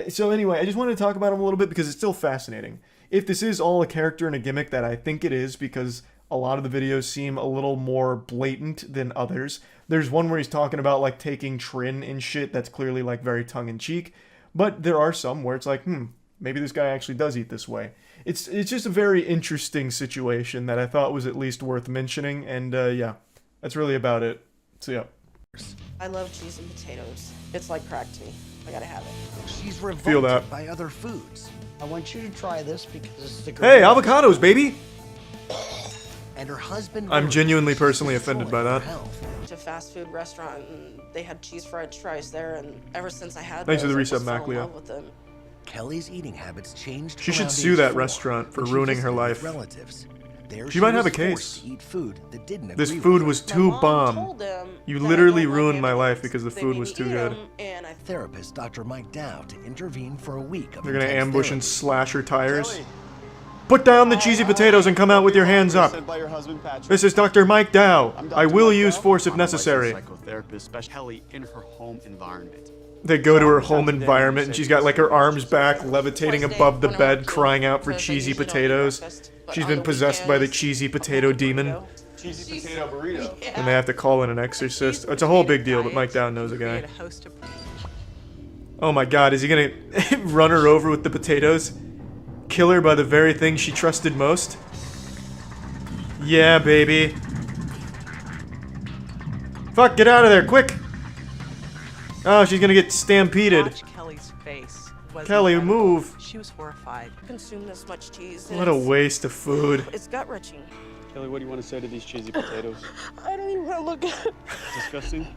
So anyway, I just wanted to talk about him a little bit because it's still fascinating. If this is all a character and a gimmick, that I think it is because a lot of the videos seem a little more blatant than others. There's one where he's talking about like taking Trin and shit that's clearly like very tongue-in-cheek. But there are some where it's like, maybe this guy actually does eat this way. It's just a very interesting situation that I thought was at least worth mentioning. And yeah, that's really about it. So yeah. I love cheese and potatoes. It's like crack to me. I gotta have it. She's Feel revolted that. by other foods. I want you to try this because it's the Hey, avocados, baby! And her husband. I'm genuinely personally offended by that. To a fast food restaurant and they had cheese french fries there, and ever since I had Thanks for the those, I resub, just fell in Macleo. love with them. Kelly's eating habits changed. She should around sue age that 4, restaurant for when she ruining her visited with life. Relatives. There She might have a was forced case. to eat food that didn't This agree food with was her. too bomb. You literally ruined my life because the food was too good. Therapist Dr. Mike Dow to intervene for a week of They're gonna intense ambush therapy. and slash her tires. Put down the cheesy potatoes and come out with your hands up. This is Dr. Mike Dow. I will use force if necessary. Psychotherapist, Kelly in her home environment. They go to her home environment and she's got like her arms back, levitating above the bed, crying out for cheesy potatoes. She's been possessed by the cheesy potato demon. Cheesy potato burrito. And they have to call in an exorcist. It's a whole big deal, but Mike Dow knows a guy. Oh my god, is he gonna run her over with the potatoes? Kill her by the very thing she trusted most? Yeah, baby. Fuck, get out of there, quick! Oh, she's gonna get stampeded. Watch Kelly's face. Was Kelly, incredible. move. She was horrified. Consume this much cheese. What a waste of food. It's gut wrenching. Kelly, what do you want to say to these cheesy potatoes? I don't even want to look at it. Disgusting.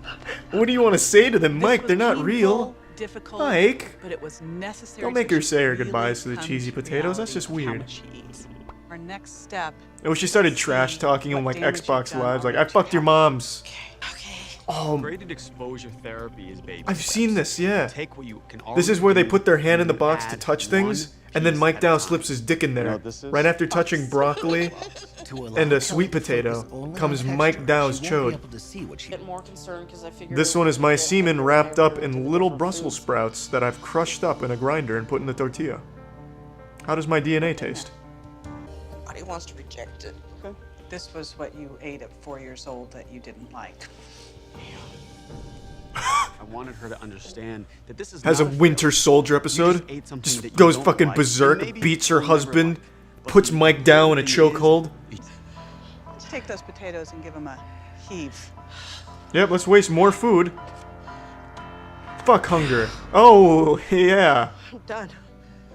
What do you want to say to them, This Mike? was They're not painful, real. difficult, Mike. but it was necessary. Don't make so her she say her really goodbyes to the comes cheesy to potatoes. That's reality just of how weird. much she eats. Our next step. Oh, she started trash talking on like Xbox Lives, like I fucked your moms. Oh, Graded exposure therapy is baby I've steps. seen this, yeah. Take what you can This is already where they do put their hand in the and box to add touch one things, and then piece Mike at a Dow time. slips his dick in there. know, this is- Right after touching broccoli and a sweet potato comes Mike Dow's chode. Get more concerned because I figured This one is my semen wrapped up in little Brussels sprouts that I've crushed up in a grinder and put in the tortilla. How does my DNA taste? Body wants to reject it. This was what you ate at 4 years old that you didn't like. I wanted her to understand that this is Has a not Winter Soldier episode, ate something just that you goes don't fucking like, berserk, and maybe beats her you'll never husband, puts Mike Dow in a chokehold. Take those potatoes and give them a heave. Yep, let's waste more food. Fuck hunger. Oh, yeah. I'm done.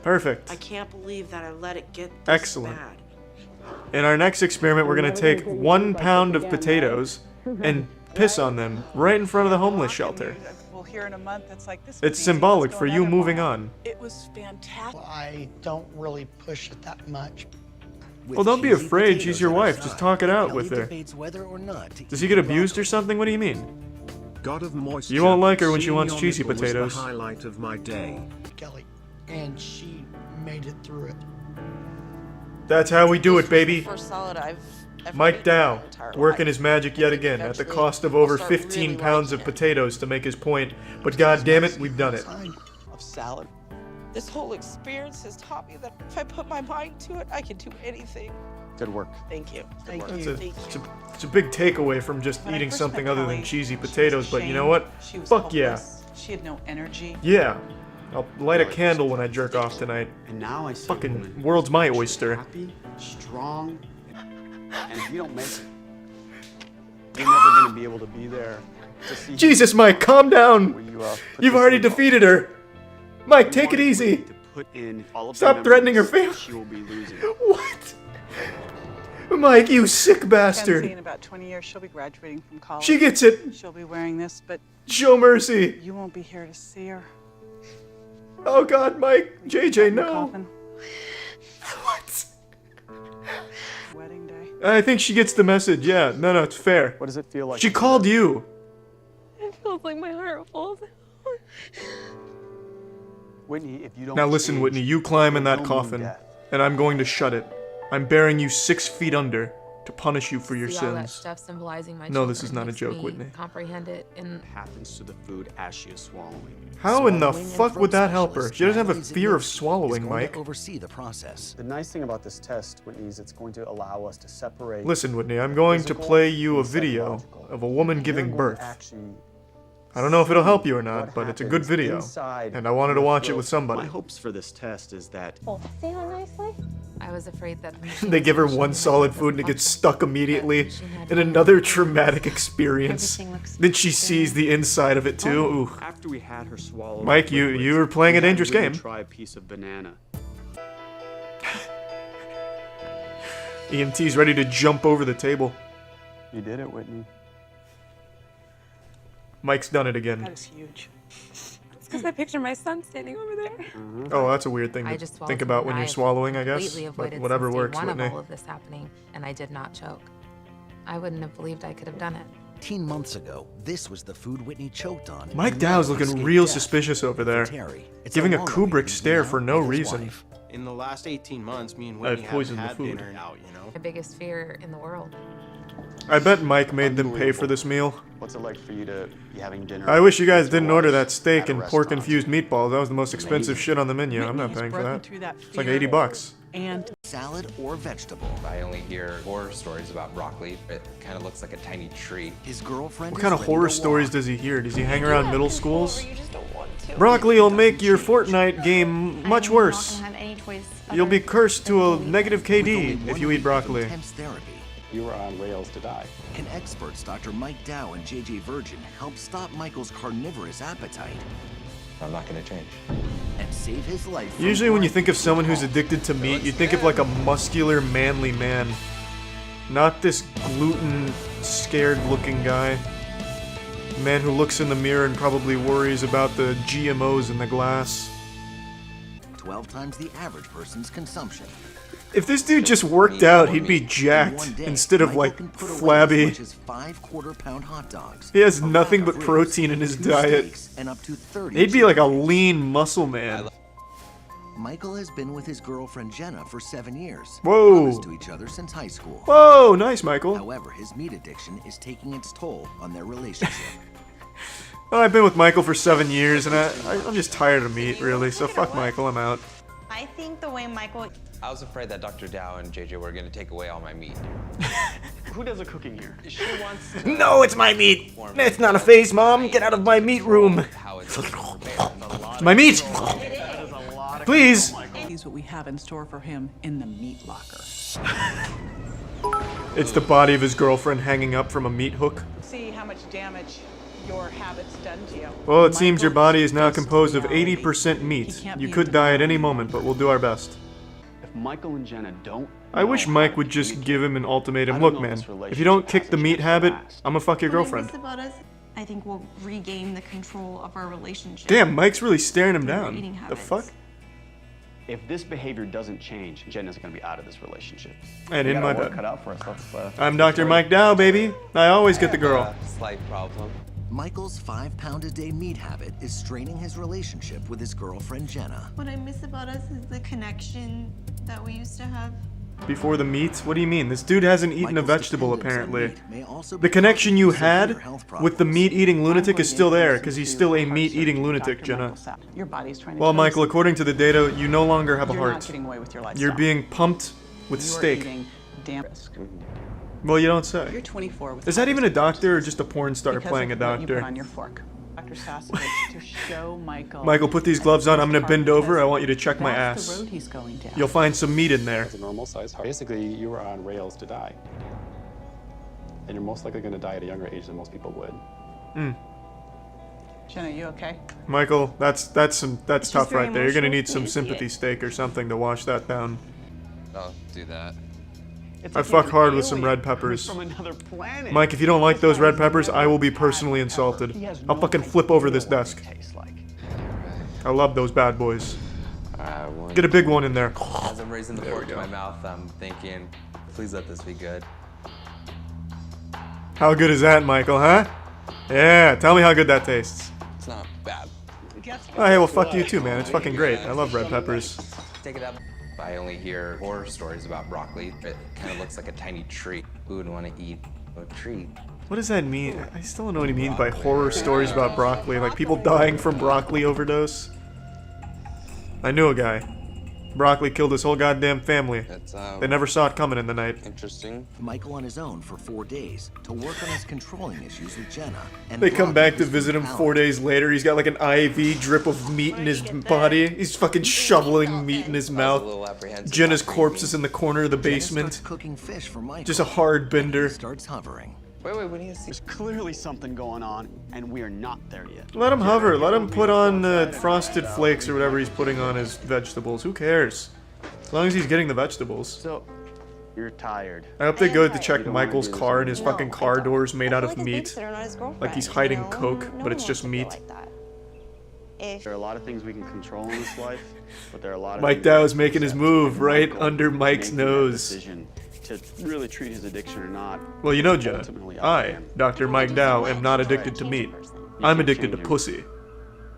Perfect. I can't believe that I let it get this Excellent. bad. In our next experiment, we're gonna take 1 pound of potatoes and piss on them right in front of the homeless shelter. We'll hear in a month. It's like this. It's symbolic for you moving on. It was fantastic. I don't really push it that much. Well, don't be afraid. She's your wife. Just talk it out with her. Does he get abused or something? What do you mean? God of moisture. You won't like her when she seeing wants your cheesy nipple was potatoes. the highlight of my day. Kelly, and she made it through it. That's how we do it, baby. First salad I've ever Mike eaten Dow, in my entire working life. his magic yet again, at the cost of over 15 pounds of potatoes to make his point. But god damn it, we've done it. Of salad. This whole experience has taught me that if I put my mind to it, I can do anything. Good work. Thank you. Thank It's you. a, Thank it's, you. a, it's a big takeaway from just When I eating first something met other than Kelly, cheesy she was potatoes, but you know ashamed. what? She was Fuck yeah. hopeless. She had no energy. Yeah. I'll light a candle when I jerk off tonight. And now I see Fucking world's my oyster. happy, strong, and if you don't make it, you're never gonna be able to be there to see. Jesus, Mike, calm down! put You've this already in all. defeated her! Mike, take it easy! To put in all of the Stop threatening her memories family. She will be losing. What? Mike, you sick Kenzie, bastard! in about 20 years, she'll be graduating from college. She gets it! She'll be wearing this, but Show mercy! you won't be here to see her. Oh god, Mike! JJ, no! Coffin. What? Wedding day. I think she gets the message, yeah. No, it's fair. What does it feel like? She called you! It feels like my heart falls. Whitney, if you don't Now listen, change, Whitney, you climb in that you'll coffin, mean death. and I'm going to shut it. I'm burying you 6 feet under to punish you for your See all that sins. stuff symbolizing my No, this children is not a makes joke, me Whitney. comprehend it and happens to the food as she is swallowing. How in the Swallowing and fuck would throat that help her? specialist She doesn't have a Annalise fear of Ignish is swallowing, going to Mike. oversee the process. The nice thing about this test, Whitney, is it's going to allow us to separate. Listen, Whitney, I'm going to physical play you a and video psychological. of a woman You're giving going to birth. actually I don't know if it'll help you or what not, but it's a good happens video. inside And I wanted to your watch it throat. with somebody. My hopes for this test is that Oh, see how nicely? I was afraid that They give her one solid food and it gets stuck immediately in another traumatic experience. Then she sees the inside of it too. Ooh. After we had her swallow, Mike, you were playing a dangerous game. Try a piece of banana. EMT's ready to jump over the table. You did it, Whitney. Mike's done it again. That is huge. It's because I picture my son standing over there. Oh, that's a weird thing I to just swallowed think about when you're swallowing, I guess. Completely But avoided whatever since day works, one Whitney. of all of this happening, and I did not choke. I wouldn't have believed I could have done it. 18 months ago, this was the food Whitney choked on. Mike and Dow's never looking escaped real death. suspicious over there. Terry, it's Giving a how long Kubrick he's stare been for out no with his reason. wife. In the last 18 months, me and I Whitney haven't poisoned the had food. dinner out, you know? My biggest fear in the world. I bet Mike made them pay for this meal. What's it like for you to be having dinner? I wish you guys with your didn't order wife that steak at a and restaurant? pork-infused meatballs. That was the most expensive shit on the menu. I'm not Whitney's paying for broken that. through that It's like fear. $80. And salad or vegetable. I only hear horror stories about broccoli. It kind of looks like a tiny tree. His girlfriend What kind of is ready horror to stories walk. does he hear? Does he hang around middle schools? Broccoli will make your Fortnite game much worse. You'll be cursed to a negative KD if you eat broccoli. Intense therapy. You were on rails to die. And experts Dr. Mike Dow and JJ Virgin help stop Michael's carnivorous appetite I'm not going to change. and save his life. from Usually when you blind think of someone who's addicted to meat, you think of like a muscular, manly man. Not this gluten-scared looking guy. Man who looks in the mirror and probably worries about the GMOs in the glass. 12 times the average person's consumption. If this dude just worked out, he'd be In jacked one day, instead of Michael like can put away flabby. As much as 5 quarter-pound hot dogs. He has nothing but protein in his two diet. steaks, and up to 30 He'd be like a lean muscle man. Michael has been with his girlfriend Jenna for 7 years. Whoa. Promised to each other since high school. Whoa, nice, Michael. However, his meat addiction is taking its toll on their relationship. Well, I've been with Michael for 7 years, and I'm just tired of meat, really. So fuck Michael, I'm out. I think the way Michael... I was afraid that Dr. Dow and JJ were going to take away all my meat. Who does the cooking here? She wants to No, it's my meat. It's not a phase, Mom. Get out of my meat room. how it's prepared. My meat. Please. He's what we have in store for him in the meat locker. It's the body of his girlfriend hanging up from a meat hook. See how much damage your habits done to you. Well, it seems your body is now composed of 80% meat. You could die at any moment, but we'll do our best. If Michael and Jenna don't... I wish Mike would just give him an ultimatum. Look, man, if you don't kick the meat habit, I'm gonna fuck your girlfriend. About us, I think we'll regain the control of our relationship. Damn, Mike's really staring him Through our down. eating The habits. fuck? If this behavior doesn't change, Jenna's going to be out of this relationship. And We in got my our work bed. cut out for us. Let's, I'm Dr. Mike Dow, baby. I always get the girl. Slight problem. Michael's 5-pound-a-day meat habit is straining his relationship with his girlfriend Jenna. What I miss about us is the connection that we used to have. Before the meat? What do you mean? This dude hasn't eaten a vegetable, dependence on apparently. meat may also The be connection you causing severe had health with the problems. meat-eating lunatic is still there, listen because he's to still a heart meat-eating surgeon, lunatic, Dr. Jenna. Michael Sapp. Your body's trying to Well, tell you Michael, according to the data, you no longer have a you're not heart. getting away with your lifestyle. You're being pumped with You are steak. eating damn risk. Well, you don't say. You're 24 with Is that even a doctor or just a porn star because playing a of what you put doctor? on your fork. Dr. Sasovich to show Michael. Michael, put these gloves on. I'm gonna bend over. I want you to check my That's the ass. road he's going down. You'll find some meat in there. It's a normal size heart. Basically, you were on rails to die. And you're most likely going to die at a younger age than most people would. Hmm. Jenna, you okay? Michael, that's tough very right there. You're gonna emotional. need some Yeah, see sympathy it. steak or something to wash that down. I'll do that. It's I like fuck he's hard an with some alien red peppers. from another planet. Mike, if you don't like That's those why red he's peppers, never I will be had personally pepper. insulted. He has I'll no fucking idea flip over what this it desk. tastes like. I love those bad boys. One. Get a big one in there. As I'm raising the fork to my mouth, I'm thinking, please let this be good. How good is that, Michael, huh? Yeah, tell me how good that tastes. It's not bad. Oh, hey, well, fuck you too, man. It's fucking great. I love red peppers. Take it up. I only hear horror stories about broccoli. It kind of looks like a tiny tree. Who would want to eat a tree? What does that mean? I still don't know what he means by horror stories about broccoli. Like people dying from broccoli overdose. I knew a guy. Broccoli killed his whole goddamn family. That's, They never saw it coming in the night. Interesting. Michael on his own for 4 days to work on his controlling issues with Jenna. And They come back to Broccoli visit him was 4 days later. He's got like an IV drip of meat in his body. He's fucking shoveling meat in his mouth. Jenna's corpse is in the corner of the basement. cooking fish for Michael. Just a hard bender. Starts hovering. Wait, what do you see? There's clearly something going on, and we are not there yet. Let him hover. Let him put on frosted flakes or whatever he's putting on his vegetables. Who cares? As long as he's getting the vegetables. So, you're tired. I hope they go to check Michael's car and his fucking car door's made out of meat. Like he's hiding coke, but it's just meat. There are a lot of things we can control in this life, but there are a lot of Mike things Dow we is making his accept. move right Michael under Mike's making that nose. decision to really treat his addiction or not. Well, you know, Jenna, ultimately up to I, him. Dr. Mike Dow, am not addicted to meat. I'm addicted to pussy.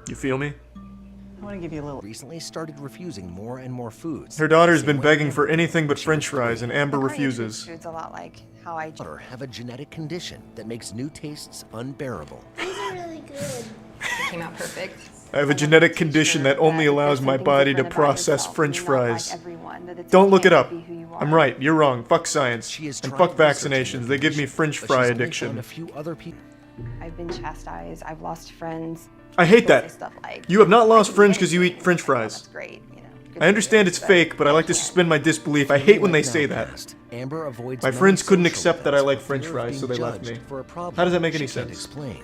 You feel me? I want to give you a little. Recently started refusing more and more foods. Her daughter's been begging for anything but french fries, and Amber refuses. Food's a lot like how I Daughter have a genetic condition that makes new tastes unbearable. These are really good. It came out perfect. I have a genetic condition that only allows my body to process french fries. Don't look it up. I'm right, you're wrong. Fuck science. And fuck vaccinations. They give me french fry addiction. I've been chastised. I've lost friends. I hate People say that. stuff like, You have not lost friends because you eat french fries. great, you know. I understand it's fake, but I like to suspend my disbelief. I hate when they say that. Amber avoids My many friends couldn't social accept that I events like for french fear of fries, so they being left me. judged for a problem How does that make any she can't sense? Explain.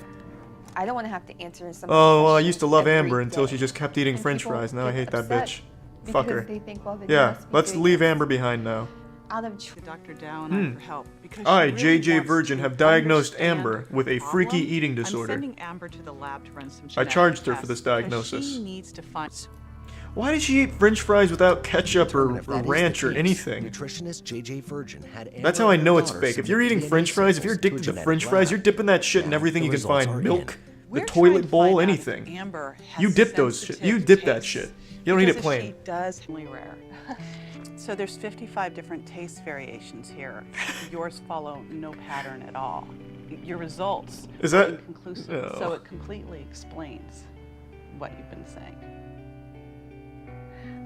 I don't want to have to answer some. Oh, well, I used to love Amber until she just kept eating french fries. Now I hate that bitch. Fuck her. They think, well, they Yeah, must be let's doing leave Amber behind now. out of Dr. Dow and I for help because I, she really JJ wants Virgin, to have diagnosed understand Amber with a the freaky problem. eating I'm disorder. sending Amber to the lab to run some I genetic charged her for tests this because diagnosis. She needs to find. Why did she eat french fries without ketchup or If that is ranch the or case, anything? Nutritionist JJ Virgin had Amber That's how I and her know it's daughter fake. If submit you're eating DNA french fries, if you're samples to a addicted to genetic french lab. fries, you're dipping that shit in Now, everything the you can results find. are Milk, in. the We're toilet trying to bowl, find out if anything. Amber has You dip those shit. You sensitive dip that tastes. shit. You don't eat it Because plain. She does really rare. So there's 55 different taste variations here. Yours follow no pattern at all. Your results Is are that- inconclusive, Oh. so it completely explains what you've been saying.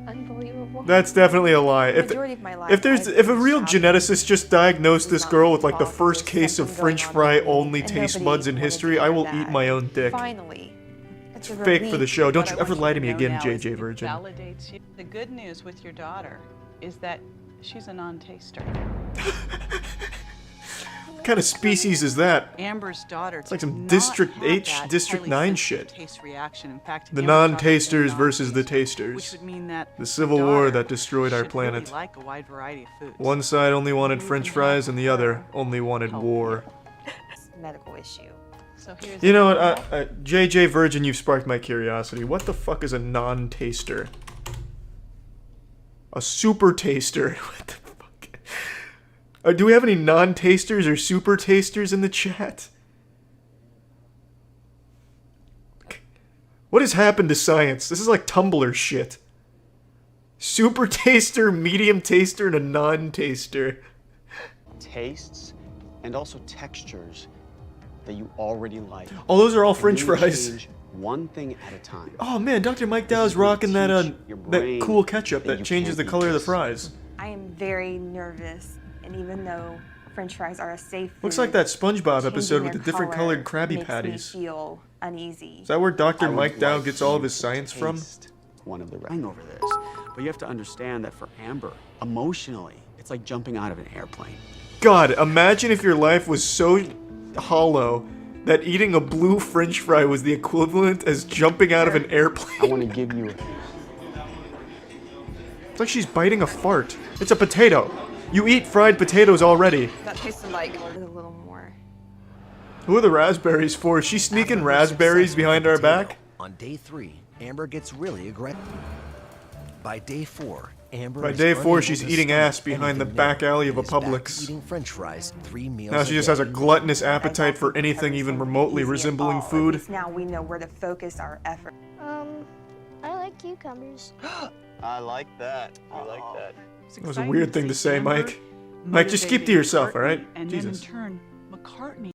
Unbelievable. That's definitely a lie. The If majority of my life, if a real geneticist just diagnosed this girl with like the first case of french fry only taste buds in history, I will eat my own dick. Finally, It's fake for the show. Don't you ever lie to me again, Now is JJ it Virgin. validates you. The good news with your daughter is that she's a non-taster. What kind of species is that? Amber's daughter. It's like some District H, District 9 shit. Taste reaction. In fact, The Amber's daughter is a non-tasters versus the which tasters. would mean that The civil war that destroyed our should really planet. like a wide variety of foods. One side only wanted french fries and the other only wanted war. medical issue. So here's You know what, JJ Virgin, you've sparked my curiosity. What the fuck is a non-taster? A super taster? What the fuck? Do we have any non-tasters or super tasters in the chat? What has happened to science? This is like Tumblr shit. Super taster, medium taster, and a non-taster. Tastes and also textures that you already like. Oh, those are all And french you fries. change one thing at a time. Oh man, Dr. Mike Dow's rocking that that cool ketchup that changes the color of the fries. I am very nervous, and even though French fries are a safe food, Looks like that SpongeBob changing episode with their the different color colored Krabby makes Patties. Me feel uneasy. Is that where Dr. I would Mike Dow like gets all of you his to science from? taste one of the hang over this, but you have to understand that for Amber, emotionally, it's like jumping out of an airplane. God, imagine if your life was so hollow that eating a blue French fry was the equivalent as jumping out of an airplane. I want to give you. It's like she's biting a fart. It's a potato. You eat fried potatoes already. That tasted like a little more. Who are the raspberries for? Is she sneaking After her raspberries success with behind the our potato, back? On day 3, Amber gets really aggressive. By day 4, Amber By is day 4, unable she's to eating stomach ass behind the anything back new alley of a and is back to Publix. eating French fries 3 meals Now she a just day. has a gluttonous appetite for anything even remotely resembling food. Now we know where to focus our effort. I like cucumbers. I like that. I like that. That was a weird thing to say, Mike. Mike, just keep to yourself, alright? And Jesus. then in turn, McCartney